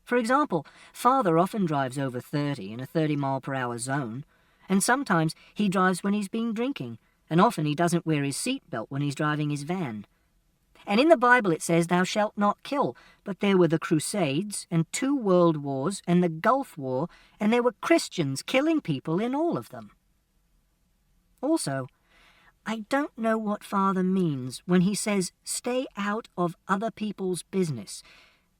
For example, Father often drives over 30 in a 30-mile-per-hour zone, and sometimes he drives when he's been drinking, and often he doesn't wear his seatbelt when he's driving his van. And in the Bible it says, "Thou shalt not kill," but there were the Crusades, and 2 world wars, and the Gulf War, and there were Christians killing people in all of them. Also, I don't know what Father means when he says, "Stay out of other people's business,"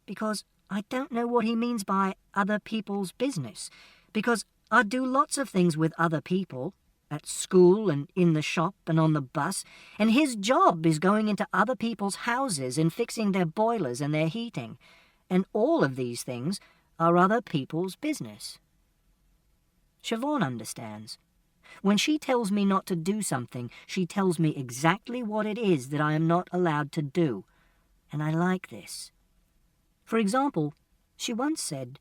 because I don't know what he means by other people's business, because I do lots of things with other people, at school and in the shop and on the bus, and his job is going into other people's houses and fixing their boilers and their heating, and all of these things are other people's business. Siobhan understands. When she tells me not to do something, she tells me exactly what it is that I am not allowed to do, and I like this. For example, she once said,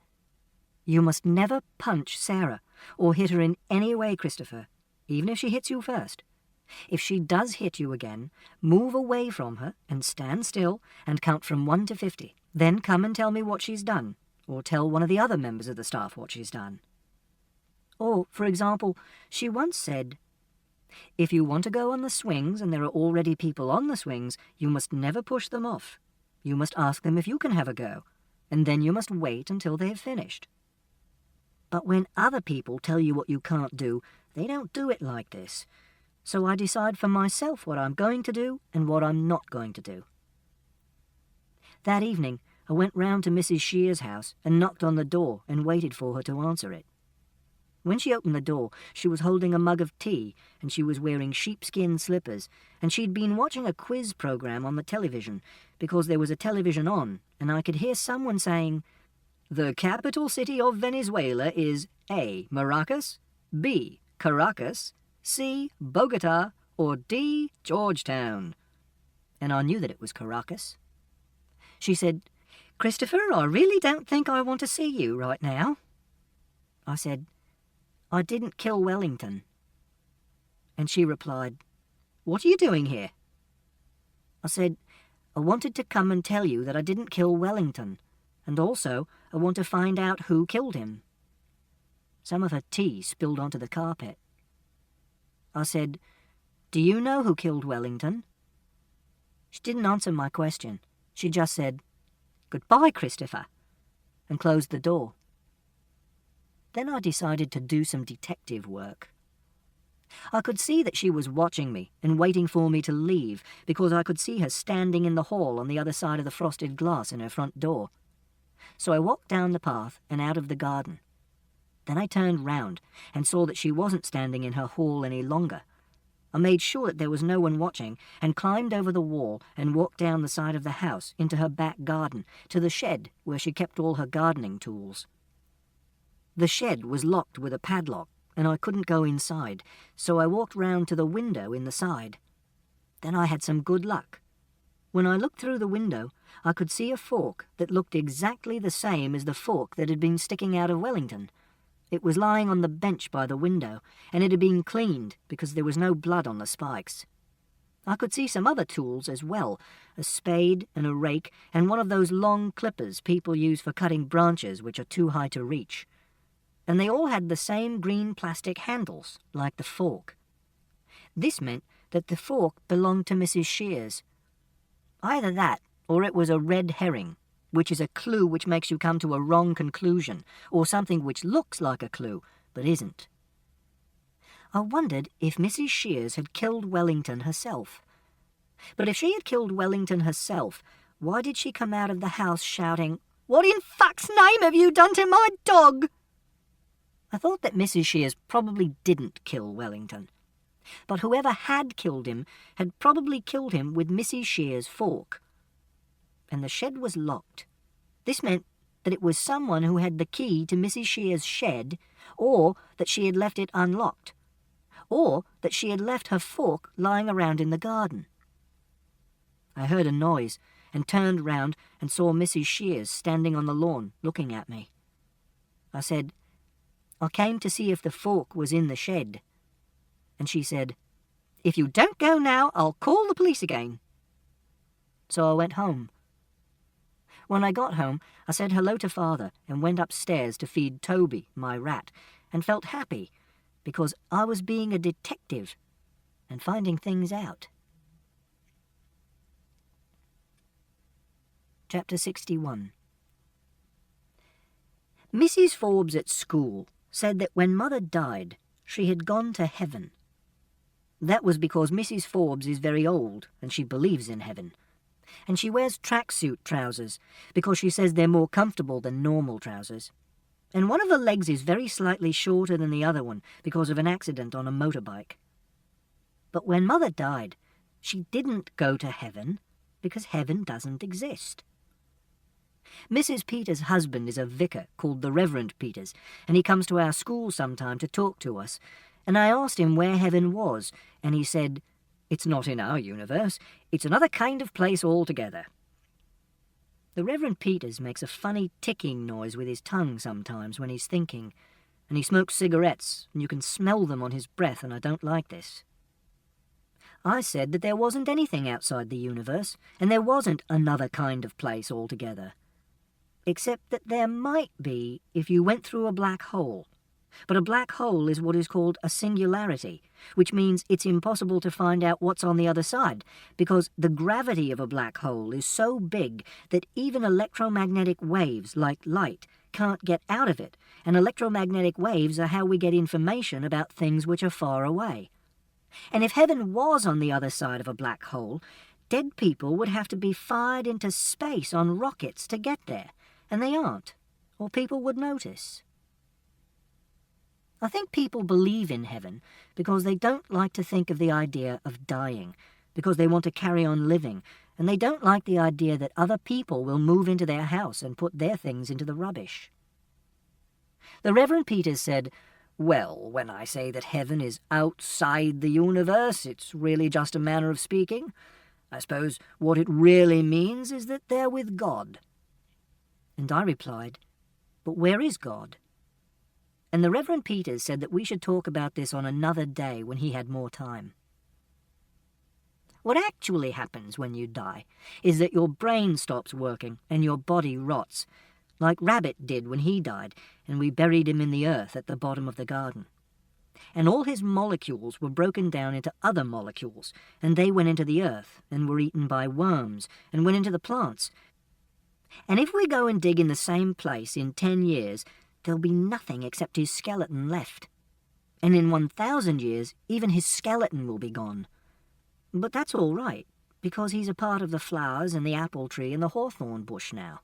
"You must never punch Sarah or hit her in any way, Christopher, even if she hits you first. If she does hit you again, move away from her and stand still and count from 1 to 50. Then come and tell me what she's done, or tell one of the other members of the staff what she's done." Or, for example, she once said, "If you want to go on the swings and there are already people on the swings, you must never push them off. You must ask them if you can have a go, and then you must wait until they have finished." But when other people tell you what you can't do, they don't do it like this. So I decide for myself what I'm going to do and what I'm not going to do. That evening, I went round to Mrs. Shear's house and knocked on the door and waited for her to answer it. When she opened the door, she was holding a mug of tea, and she was wearing sheepskin slippers, and she'd been watching a quiz program on the television, because there was a television on, and I could hear someone saying, "The capital city of Venezuela is A. Maracas, B. Caracas, C. Bogota, or D. Georgetown." And I knew that it was Caracas. She said, "Christopher, I really don't think I want to see you right now." I said, "I didn't kill Wellington." And she replied, "What are you doing here?" I said, "I wanted to come and tell you that I didn't kill Wellington, and also I want to find out who killed him." Some of her tea spilled onto the carpet. I said, "Do you know who killed Wellington?" She didn't answer my question. She just said, "Goodbye, Christopher," and closed the door. Then I decided to do some detective work. I could see that she was watching me and waiting for me to leave, because I could see her standing in the hall on the other side of the frosted glass in her front door. So I walked down the path and out of the garden. Then I turned round and saw that she wasn't standing in her hall any longer. I made sure that there was no one watching and climbed over the wall and walked down the side of the house into her back garden to the shed where she kept all her gardening tools. The shed was locked with a padlock, and I couldn't go inside, so I walked round to the window in the side. Then I had some good luck. When I looked through the window, I could see a fork that looked exactly the same as the fork that had been sticking out of Wellington. It was lying on the bench by the window, and it had been cleaned because there was no blood on the spikes. I could see some other tools as well, a spade and a rake, and one of those long clippers people use for cutting branches which are too high to reach. And they all had the same green plastic handles, like the fork. This meant that the fork belonged to Mrs. Shears. Either that, or it was a red herring, which is a clue which makes you come to a wrong conclusion, or something which looks like a clue, but isn't. I wondered if Mrs. Shears had killed Wellington herself. But if she had killed Wellington herself, why did she come out of the house shouting, "What in fuck's name have you done to my dog?" I thought that Mrs. Shears probably didn't kill Wellington, but whoever had killed him had probably killed him with Mrs. Shears' fork. And the shed was locked, This meant that it was someone who had the key to Mrs. Shear's shed, or that she had left it unlocked, or that she had left her fork lying around in the garden. I heard a noise and turned round and saw Mrs. Shears standing on the lawn looking at me. I said, "I came to see if the fork was in the shed." And she said, "If you don't go now, I'll call the police again." So I went home. When I got home, I said hello to Father and went upstairs to feed Toby, my rat, and felt happy because I was being a detective and finding things out. Chapter 61. Mrs. Forbes at school said that when Mother died, she had gone to heaven. That was because Mrs. Forbes is very old and she believes in heaven. And she wears tracksuit trousers because she says they're more comfortable than normal trousers. And one of the legs is very slightly shorter than the other one because of an accident on a motorbike. But when Mother died, she didn't go to heaven because heaven doesn't exist. Mrs. Peters' husband is a vicar called the Reverend Peters, and he comes to our school sometime to talk to us. And I asked him where heaven was, and he said, "It's not in our universe. It's another kind of place altogether." The Reverend Peters makes a funny ticking noise with his tongue sometimes when he's thinking, and he smokes cigarettes, and you can smell them on his breath, and I don't like this. I said that there wasn't anything outside the universe, and there wasn't another kind of place altogether. Except that there might be if you went through a black hole. But a black hole is what is called a singularity, which means it's impossible to find out what's on the other side, because the gravity of a black hole is so big that even electromagnetic waves, like light, can't get out of it, and electromagnetic waves are how we get information about things which are far away. And if heaven was on the other side of a black hole, dead people would have to be fired into space on rockets to get there, and they aren't, or people would notice. I think people believe in heaven because they don't like to think of the idea of dying, because they want to carry on living, and they don't like the idea that other people will move into their house and put their things into the rubbish. The Reverend Peters said, "Well, when I say that heaven is outside the universe, it's really just a manner of speaking. I suppose what it really means is that they're with God." And I replied, "But where is God?" And the Reverend Peters said that we should talk about this on another day when he had more time. What actually happens when you die is that your brain stops working and your body rots, like Rabbit did when he died, and we buried him in the earth at the bottom of the garden. And all his molecules were broken down into other molecules, and they went into the earth and were eaten by worms and went into the plants. And if we go and dig in the same place in 10 years, there'll be nothing except his skeleton left. And in 1,000 years, even his skeleton will be gone. But that's all right, because he's a part of the flowers and the apple tree and the hawthorn bush now.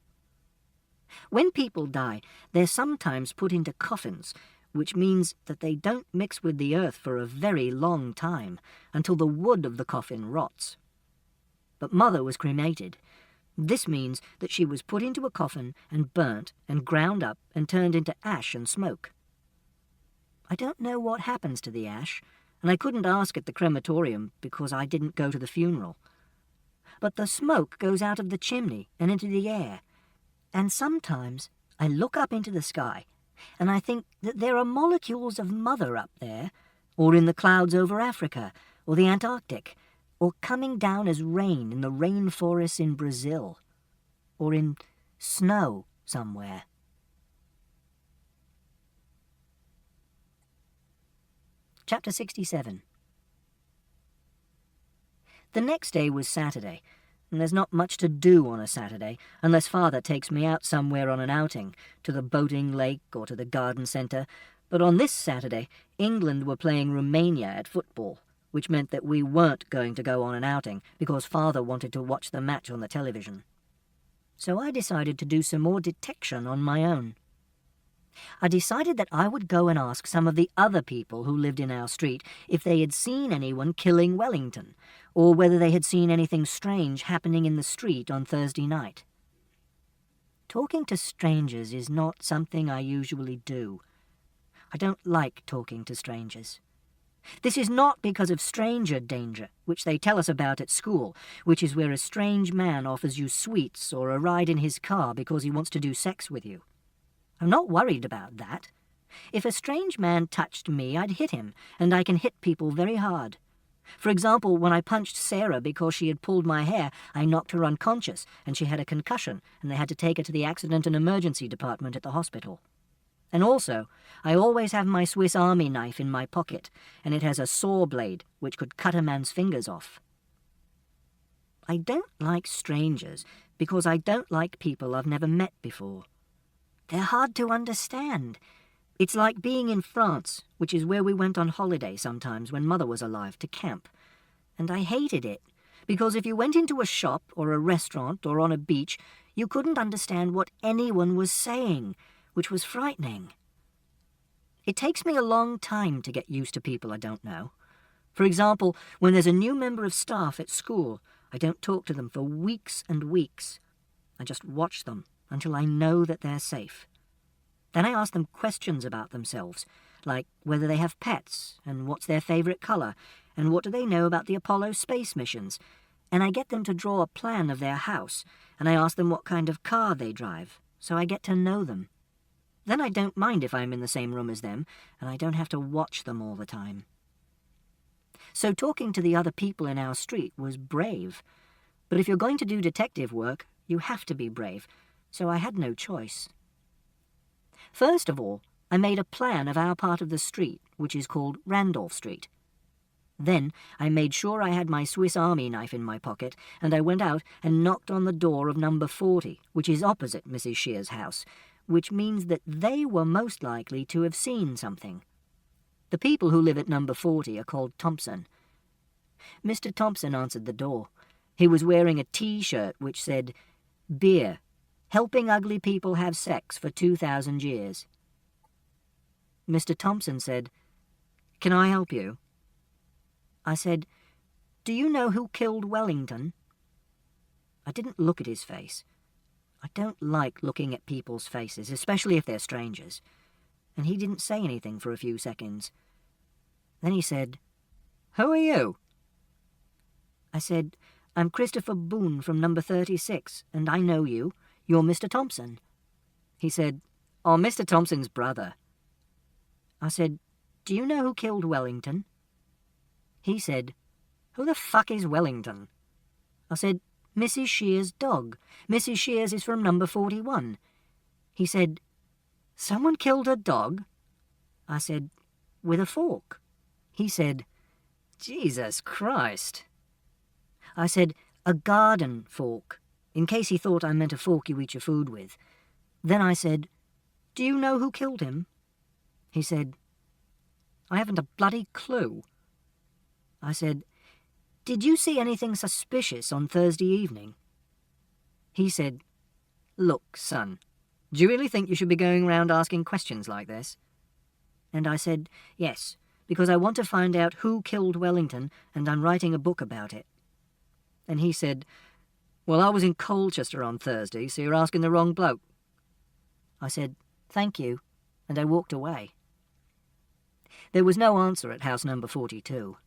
When people die, they're sometimes put into coffins, which means that they don't mix with the earth for a very long time, until the wood of the coffin rots. But Mother was cremated. This means that she was put into a coffin and burnt and ground up and turned into ash and smoke. I don't know what happens to the ash, and I couldn't ask at the crematorium because I didn't go to the funeral. But the smoke goes out of the chimney and into the air, and sometimes I look up into the sky and I think that there are molecules of Mother up there, or in the clouds over Africa, or the Antarctic, or coming down as rain in the rainforests in Brazil, or in snow somewhere. Chapter 67. The next day was Saturday, and there's not much to do on a Saturday unless Father takes me out somewhere on an outing, to the boating lake or to the garden centre. But on this Saturday, England were playing Romania at football, which meant that we weren't going to go on an outing because Father wanted to watch the match on the television. So I decided to do some more detection on my own. I decided that I would go and ask some of the other people who lived in our street if they had seen anyone killing Wellington, or whether they had seen anything strange happening in the street on Thursday night. Talking to strangers is not something I usually do. I don't like talking to strangers. This is not because of stranger danger, which they tell us about at school, which is where a strange man offers you sweets or a ride in his car because he wants to do sex with you. I'm not worried about that. If a strange man touched me, I'd hit him, and I can hit people very hard. For example, when I punched Sarah because she had pulled my hair, I knocked her unconscious, and she had a concussion, and they had to take her to the accident and emergency department at the hospital. And also, I always have my Swiss Army knife in my pocket, and it has a saw blade which could cut a man's fingers off. I don't like strangers because I don't like people I've never met before. They're hard to understand. It's like being in France, which is where we went on holiday sometimes when Mother was alive, to camp. And I hated it, because if you went into a shop or a restaurant or on a beach, you couldn't understand what anyone was saying, which was frightening. It takes me a long time to get used to people I don't know. For example, when there's a new member of staff at school, I don't talk to them for weeks and weeks. I just watch them until I know that they're safe. Then I ask them questions about themselves, like whether they have pets, and what's their favourite colour, and what do they know about the Apollo space missions. And I get them to draw a plan of their house, and I ask them what kind of car they drive, so I get to know them. Then I don't mind if I'm in the same room as them, and I don't have to watch them all the time. So talking to the other people in our street was brave. But if you're going to do detective work, you have to be brave, so I had no choice. First of all, I made a plan of our part of the street, which is called Randolph Street. Then I made sure I had my Swiss Army knife in my pocket, and I went out and knocked on the door of number 40, which is opposite Mrs. Shear's house, which means that they were most likely to have seen something. The people who live at number 40 are called Thompson. Mr. Thompson answered the door. He was wearing a T-shirt which said, "Beer. Helping ugly people have sex for 2,000 years. Mr. Thompson said, "Can I help you?" I said, "Do you know who killed Wellington?" I didn't look at his face. I don't like looking at people's faces, especially if they're strangers. And he didn't say anything for a few seconds. Then he said, "Who are you?" I said, "I'm Christopher Boone from number 36, and I know you. You're Mr. Thompson." He said, "Oh, Mr. Thompson's brother." I said, "Do you know who killed Wellington?" He said, "Who the fuck is Wellington?" I said, "Mrs. Shear's dog. Mrs. Shear's is from number 41. He said, "Someone killed her dog?" I said, "With a fork." He said, "Jesus Christ." I said, "A garden fork," in case he thought I meant a fork you eat your food with. Then I said, "Do you know who killed him?" He said, "I haven't a bloody clue." I said, "Did you see anything suspicious on Thursday evening?" He said, "Look, son, do you really think you should be going round asking questions like this?" And I said, "Yes, because I want to find out who killed Wellington, and I'm writing a book about it." And he said, "Well, I was in Colchester on Thursday, so you're asking the wrong bloke." I said, "Thank you," and I walked away. There was no answer at house number 42.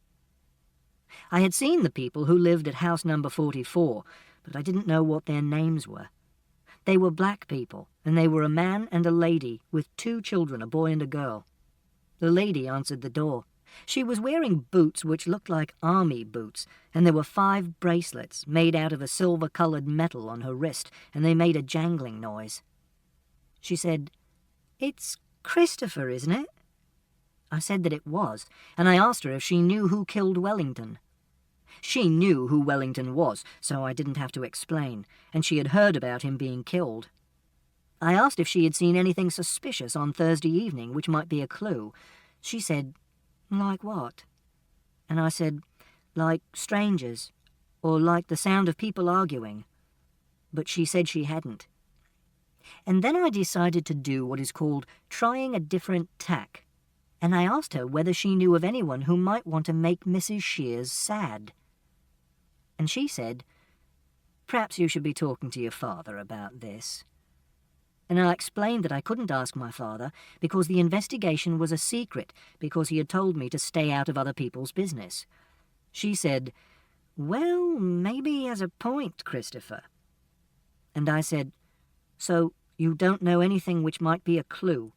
I had seen the people who lived at house number 44, but I didn't know what their names were. They were black people, and they were a man and a lady with 2 children, a boy and a girl. The lady answered the door. She was wearing boots which looked like army boots, and there were 5 bracelets made out of a silver-coloured metal on her wrist, and they made a jangling noise. She said, "It's Christopher, isn't it?" I said that it was, and I asked her if she knew who killed Wellington. She knew who Wellington was, so I didn't have to explain, and she had heard about him being killed. I asked if she had seen anything suspicious on Thursday evening which might be a clue. She said, "Like what?" And I said, "Like strangers, or like the sound of people arguing." But she said she hadn't. And then I decided to do what is called trying a different tack, and I asked her whether she knew of anyone who might want to make Mrs. Shears sad. And she said, "Perhaps you should be talking to your father about this." and I explained that I couldn't ask my father because the investigation was a secret, because he had told me to stay out of other people's business. She said, "Well, maybe he has a point, Christopher." And I said, "So you don't know anything which might be a clue?"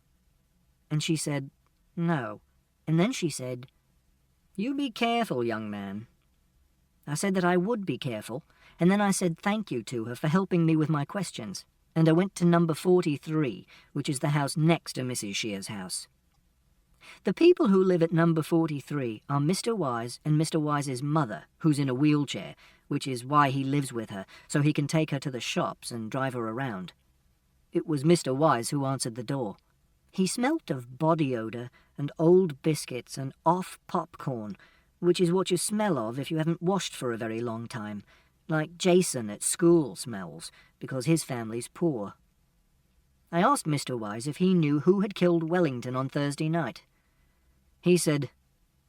And she said, "No." And then she said, "You be careful, young man." I said that I would be careful, and then I said thank you to her for helping me with my questions, and I went to number 43, which is the house next to Mrs. Shear's house. The people who live at number 43 are Mr. Wise and Mr. Wise's mother, who's in a wheelchair, which is why he lives with her, so he can take her to the shops and drive her around. It was Mr. Wise who answered the door. He smelt of body odour and old biscuits and off popcorn, which is what you smell of if you haven't washed for a very long time, like Jason at school smells, because his family's poor. I asked Mr. Wise if he knew who had killed Wellington on Thursday night. He said,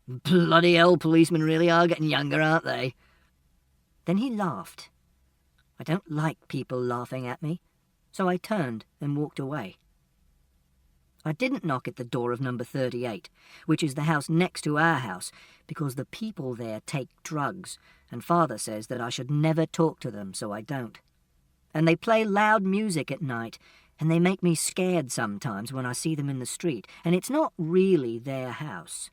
"Bloody hell, policemen really are getting younger, aren't they?" Then he laughed. I don't like people laughing at me, so I turned and walked away. I didn't knock at the door of number 38, which is the house next to our house, because the people there take drugs, and Father says that I should never talk to them, so I don't. And they play loud music at night, and they make me scared sometimes when I see them in the street, and it's not really their house.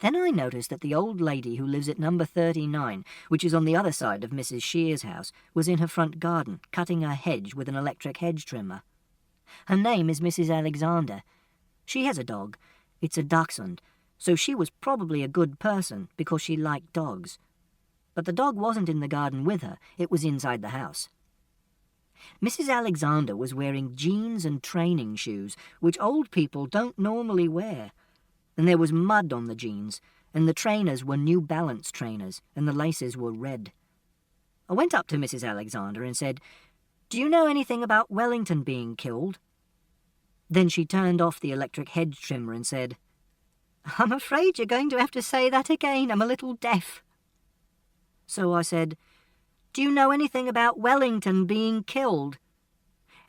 Then I noticed that the old lady who lives at number 39, which is on the other side of Mrs. Shear's house, was in her front garden, cutting her hedge with an electric hedge trimmer. Her name is Mrs. Alexander. She has a dog. It's a dachshund, so she was probably a good person because she liked dogs. But the dog wasn't in the garden with her, it was inside the house. Mrs. Alexander was wearing jeans and training shoes, which old people don't normally wear. And there was mud on the jeans, and the trainers were New Balance trainers, and the laces were red. I went up to Mrs. Alexander and said, "Do you know anything about Wellington being killed?" Then she turned off the electric hedge trimmer and said, "I'm afraid you're going to have to say that again. I'm a little deaf." So I said, "Do you know anything about Wellington being killed?"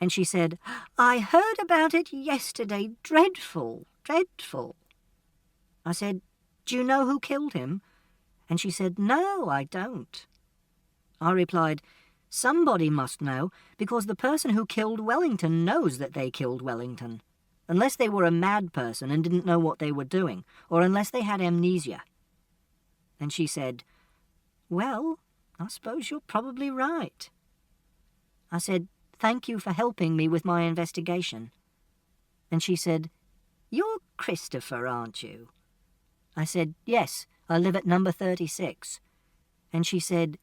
And she said, "I heard about it yesterday. Dreadful, dreadful." I said, "Do you know who killed him?" And she said, "No, I don't." I replied, "Somebody must know, because the person who killed Wellington knows that they killed Wellington, unless they were a mad person and didn't know what they were doing, or unless they had amnesia." And she said, "Well, I suppose you're probably right." I said, "Thank you for helping me with my investigation." And she said, "You're Christopher, aren't you?" I said, "Yes, I live at number 36. And she said,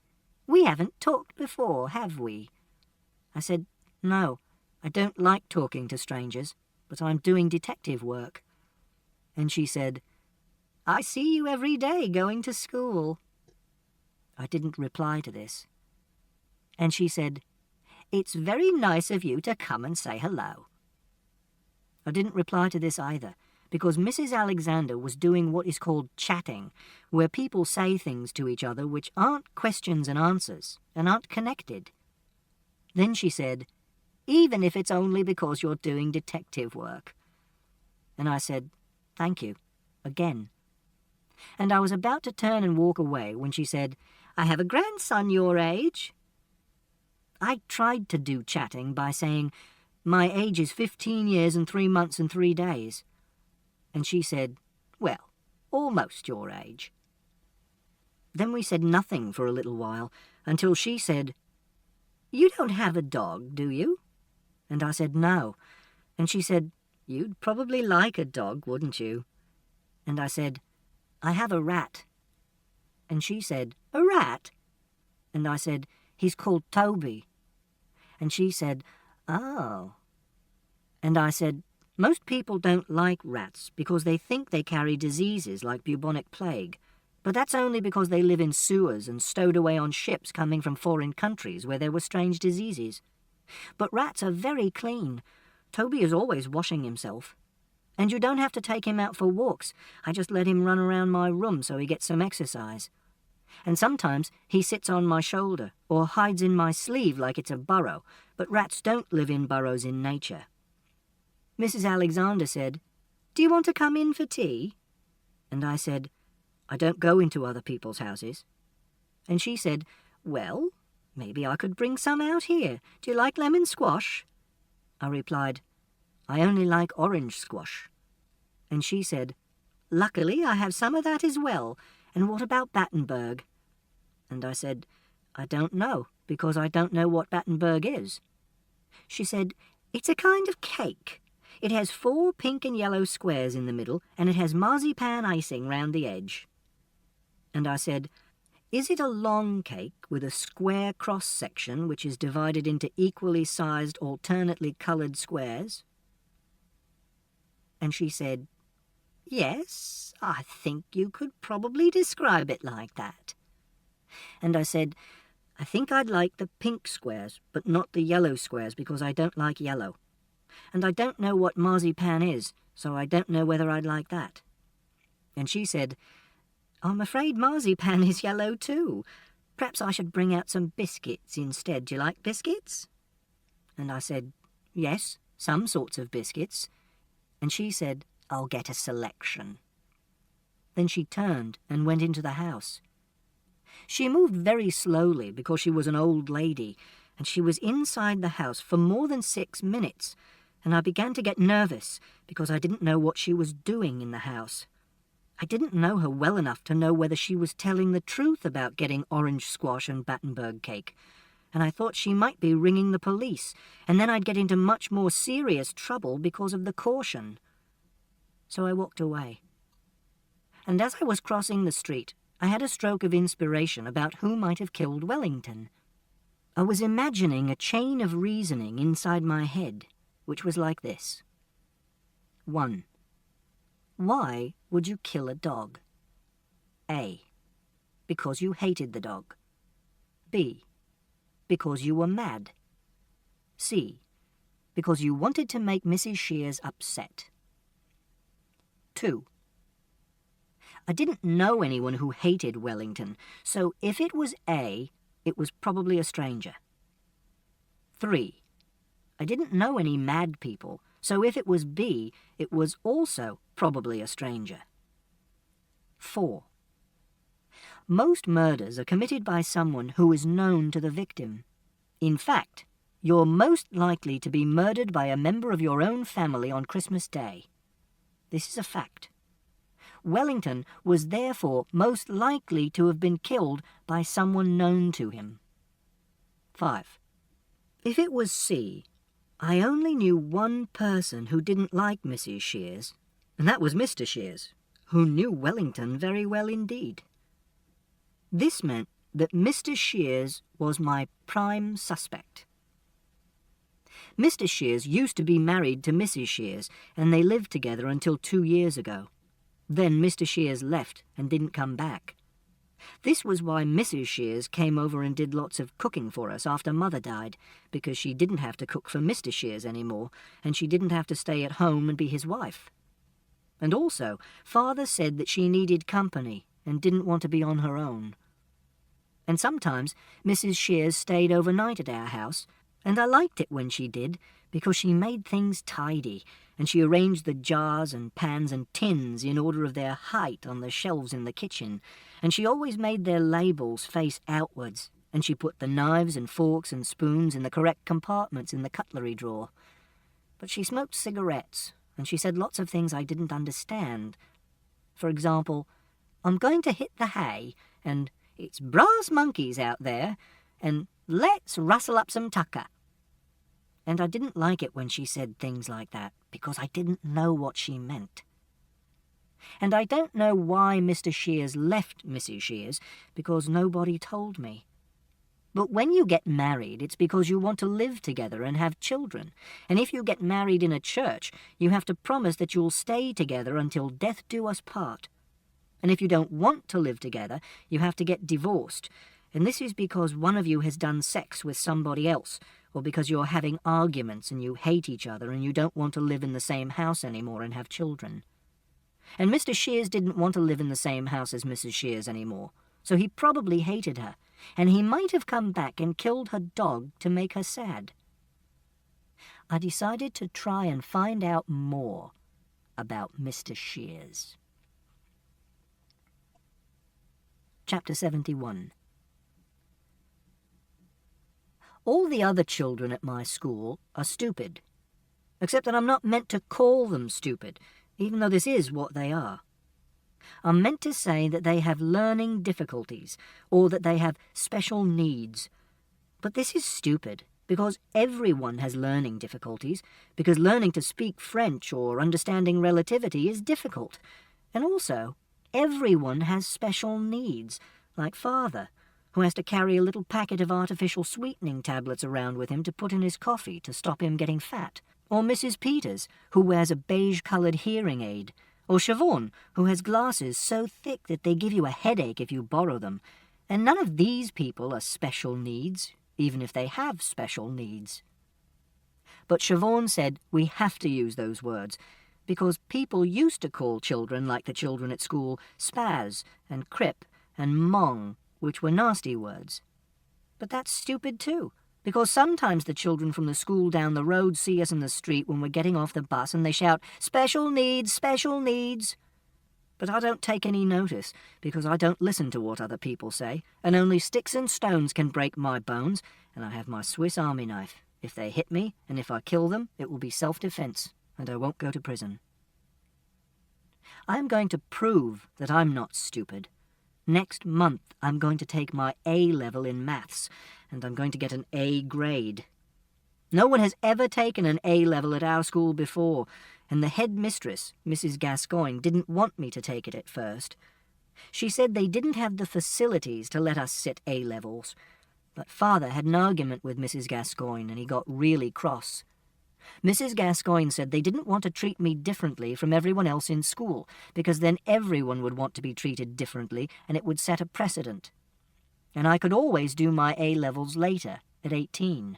"We haven't talked before, have we?" I said, "No, I don't like talking to strangers, but I'm doing detective work." And she said, "I see you every day going to school." I didn't reply to this. And she said, "It's very nice of you to come and say hello." I didn't reply to this either, because Mrs. Alexander was doing what is called chatting, where people say things to each other which aren't questions and answers, and aren't connected. Then she said, "Even if it's only because you're doing detective work." And I said, "Thank you," again. And I was about to turn and walk away when she said, "I have a grandson your age." I tried to do chatting by saying, "My age is 15 years and 3 months and 3 days. And she said, "Well, almost your age." Then we said nothing for a little while, until she said, "You don't have a dog, do you?" And I said, "No." And she said, "You'd probably like a dog, wouldn't you?" And I said, "I have a rat." And she said, "A rat?" And I said, "He's called Toby." And she said, "Oh." And I said, "Most people don't like rats because they think they carry diseases like bubonic plague, but that's only because they live in sewers and stowed away on ships coming from foreign countries where there were strange diseases. But rats are very clean. Toby is always washing himself. And you don't have to take him out for walks. I just let him run around my room so he gets some exercise. And sometimes he sits on my shoulder or hides in my sleeve like it's a burrow, but but rats don't live in burrows in nature. Mrs. Alexander said, "Do you want to come in for tea?" And I said, "I don't go into other people's houses." And she said, "Well, maybe I could bring some out here. Do you like lemon squash?" I replied, "I only like orange squash." And she said, "Luckily I have some of that as well. And what about Battenberg?" And I said, "I don't know, because I don't know what Battenberg is." She said, "It's a kind of cake. It has 4 pink and yellow squares in the middle, and it has marzipan icing round the edge." And I said, "Is it a long cake with a square cross-section which is divided into equally sized, alternately coloured squares?" And she said, "Yes, I think you could probably describe it like that." And I said, "I think I'd like the pink squares, but not the yellow squares, because I don't like yellow. And I don't know what marzipan is, so I don't know whether I'd like that." And she said, "I'm afraid marzipan is yellow too. Perhaps I should bring out some biscuits instead. Do you like biscuits?" And I said, "Yes, some sorts of biscuits." And she said, "I'll get a selection." Then she turned and went into the house. She moved very slowly because she was an old lady, and she was inside the house for more than 6 minutes, and I began to get nervous because I didn't know what she was doing in the house. I didn't know her well enough to know whether she was telling the truth about getting orange squash and Battenberg cake, and I thought she might be ringing the police, and then I'd get into much more serious trouble because of the caution. So I walked away. And as I was crossing the street, I had a stroke of inspiration about who might have killed Wellington. I was imagining a chain of reasoning inside my head, which was like this. 1. Why would you kill a dog? A. Because you hated the dog. B. Because you were mad. C. Because you wanted to make Mrs. Shears upset. 2. I didn't know anyone who hated Wellington, so if it was A, it was probably a stranger. 3. I didn't know any mad people, so if it was B, it was also probably a stranger. 4. Most murders are committed by someone who is known to the victim. In fact, you're most likely to be murdered by a member of your own family on Christmas Day. This is a fact. Wellington was therefore most likely to have been killed by someone known to him. 5. If it was C, I only knew one person who didn't like Mrs. Shears, and that was Mr. Shears, who knew Wellington very well indeed. This meant that Mr. Shears was my prime suspect. Mr. Shears used to be married to Mrs. Shears, and they lived together until 2 years ago. Then Mr. Shears left and didn't come back. This was why Mrs. Shears came over and did lots of cooking for us after Mother died, because she didn't have to cook for Mr. Shears anymore, and she didn't have to stay at home and be his wife. And also, Father said that she needed company and didn't want to be on her own. And sometimes Mrs. Shears stayed overnight at our house, and I liked it when she did, because she made things tidy, and she arranged the jars and pans and tins in order of their height on the shelves in the kitchen, and she always made their labels face outwards, and she put the knives and forks and spoons in the correct compartments in the cutlery drawer. But she smoked cigarettes, and she said lots of things I didn't understand. For example, "I'm going to hit the hay," and "It's brass monkeys out there," and "Let's rustle up some tucker." And I didn't like it when she said things like that, because I didn't know what she meant. And I don't know why Mr. Shears left Mrs. Shears, because nobody told me. But when you get married, it's because you want to live together and have children. And if you get married in a church, you have to promise that you'll stay together until death do us part. And if you don't want to live together, you have to get divorced. And this is because one of you has done sex with somebody else, or because you're having arguments and you hate each other and you don't want to live in the same house anymore and have children. And Mr. Shears didn't want to live in the same house as Mrs. Shears anymore, so he probably hated her, and he might have come back and killed her dog to make her sad. I decided to try and find out more about Mr. Shears. Chapter 71. All the other children at my school are stupid, except that I'm not meant to call them stupid, even though this is what they are. I'm meant to say that they have learning difficulties, or that they have special needs. But this is stupid, because everyone has learning difficulties, because learning to speak French or understanding relativity is difficult. And also, everyone has special needs, like Father, who has to carry a little packet of artificial sweetening tablets around with him to put in his coffee to stop him getting fat. Or Mrs. Peters, who wears a beige-coloured hearing aid. Or Siobhan, who has glasses so thick that they give you a headache if you borrow them. And none of these people are special needs, even if they have special needs. But Siobhan said we have to use those words, because people used to call children like the children at school spaz and crip and mong, which were nasty words. But that's stupid too, because sometimes the children from the school down the road see us in the street when we're getting off the bus and they shout, "Special needs, special needs." But I don't take any notice, because I don't listen to what other people say, and only sticks and stones can break my bones, and I have my Swiss Army knife. If they hit me, and if I kill them, it will be self-defense, and I won't go to prison. I am going to prove that I'm not stupid. Next month, I'm going to take my A-level in maths, and I'm going to get an A grade. No one has ever taken an A-level at our school before, and the headmistress, Mrs. Gascoigne, didn't want me to take it at first. She said they didn't have the facilities to let us sit A-levels, but Father had an argument with Mrs. Gascoigne, and he got really cross. Mrs. Gascoigne said they didn't want to treat me differently from everyone else in school, because then everyone would want to be treated differently, and it would set a precedent. And I could always do my A-levels later, at 18.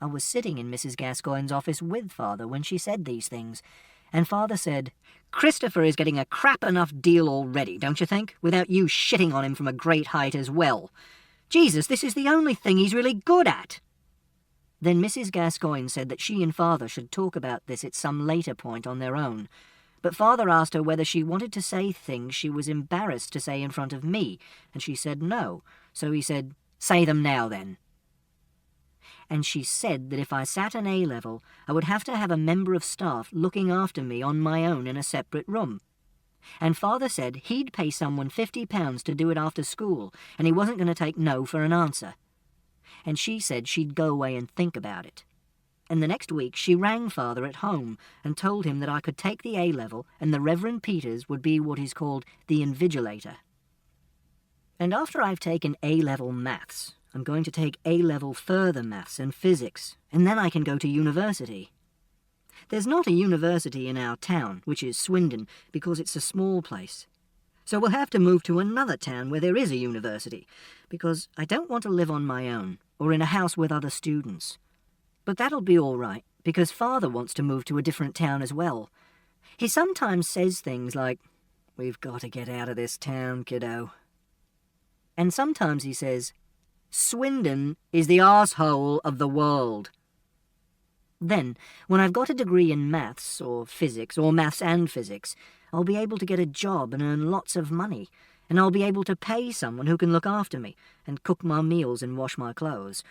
I was sitting in Mrs. Gascoigne's office with Father when she said these things, and Father said, "Christopher is getting a crap enough deal already, don't you think, without you shitting on him from a great height as well? Jesus, this is the only thing he's really good at." Then Mrs. Gascoigne said that she and Father should talk about this at some later point on their own, but Father asked her whether she wanted to say things she was embarrassed to say in front of me, and she said no, so he said, "Say them now, then." And she said that if I sat an A-level, I would have to have a member of staff looking after me on my own in a separate room. And Father said he'd pay someone £50 to do it after school, and he wasn't going to take no for an answer. And she said she'd go away and think about it. And the next week she rang Father at home and told him that I could take the A-level and the Reverend Peters would be what is called the invigilator. And after I've taken A-level maths, I'm going to take A-level further maths and physics, and then I can go to university. There's not a university in our town, which is Swindon, because it's a small place. So we'll have to move to another town where there is a university, because I don't want to live on my own, or in a house with other students. But that'll be all right, because Father wants to move to a different town as well. He sometimes says things like, "We've got to get out of this town, kiddo." And sometimes he says, "Swindon is the arsehole of the world." Then, when I've got a degree in maths or physics, or maths and physics, I'll be able to get a job and earn lots of money, and I'll be able to pay someone who can look after me and cook my meals and wash my clothes.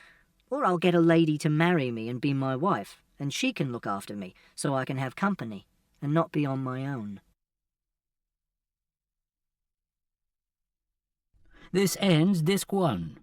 Or I'll get a lady to marry me and be my wife, and she can look after me so I can have company and not be on my own. This ends Disc 1.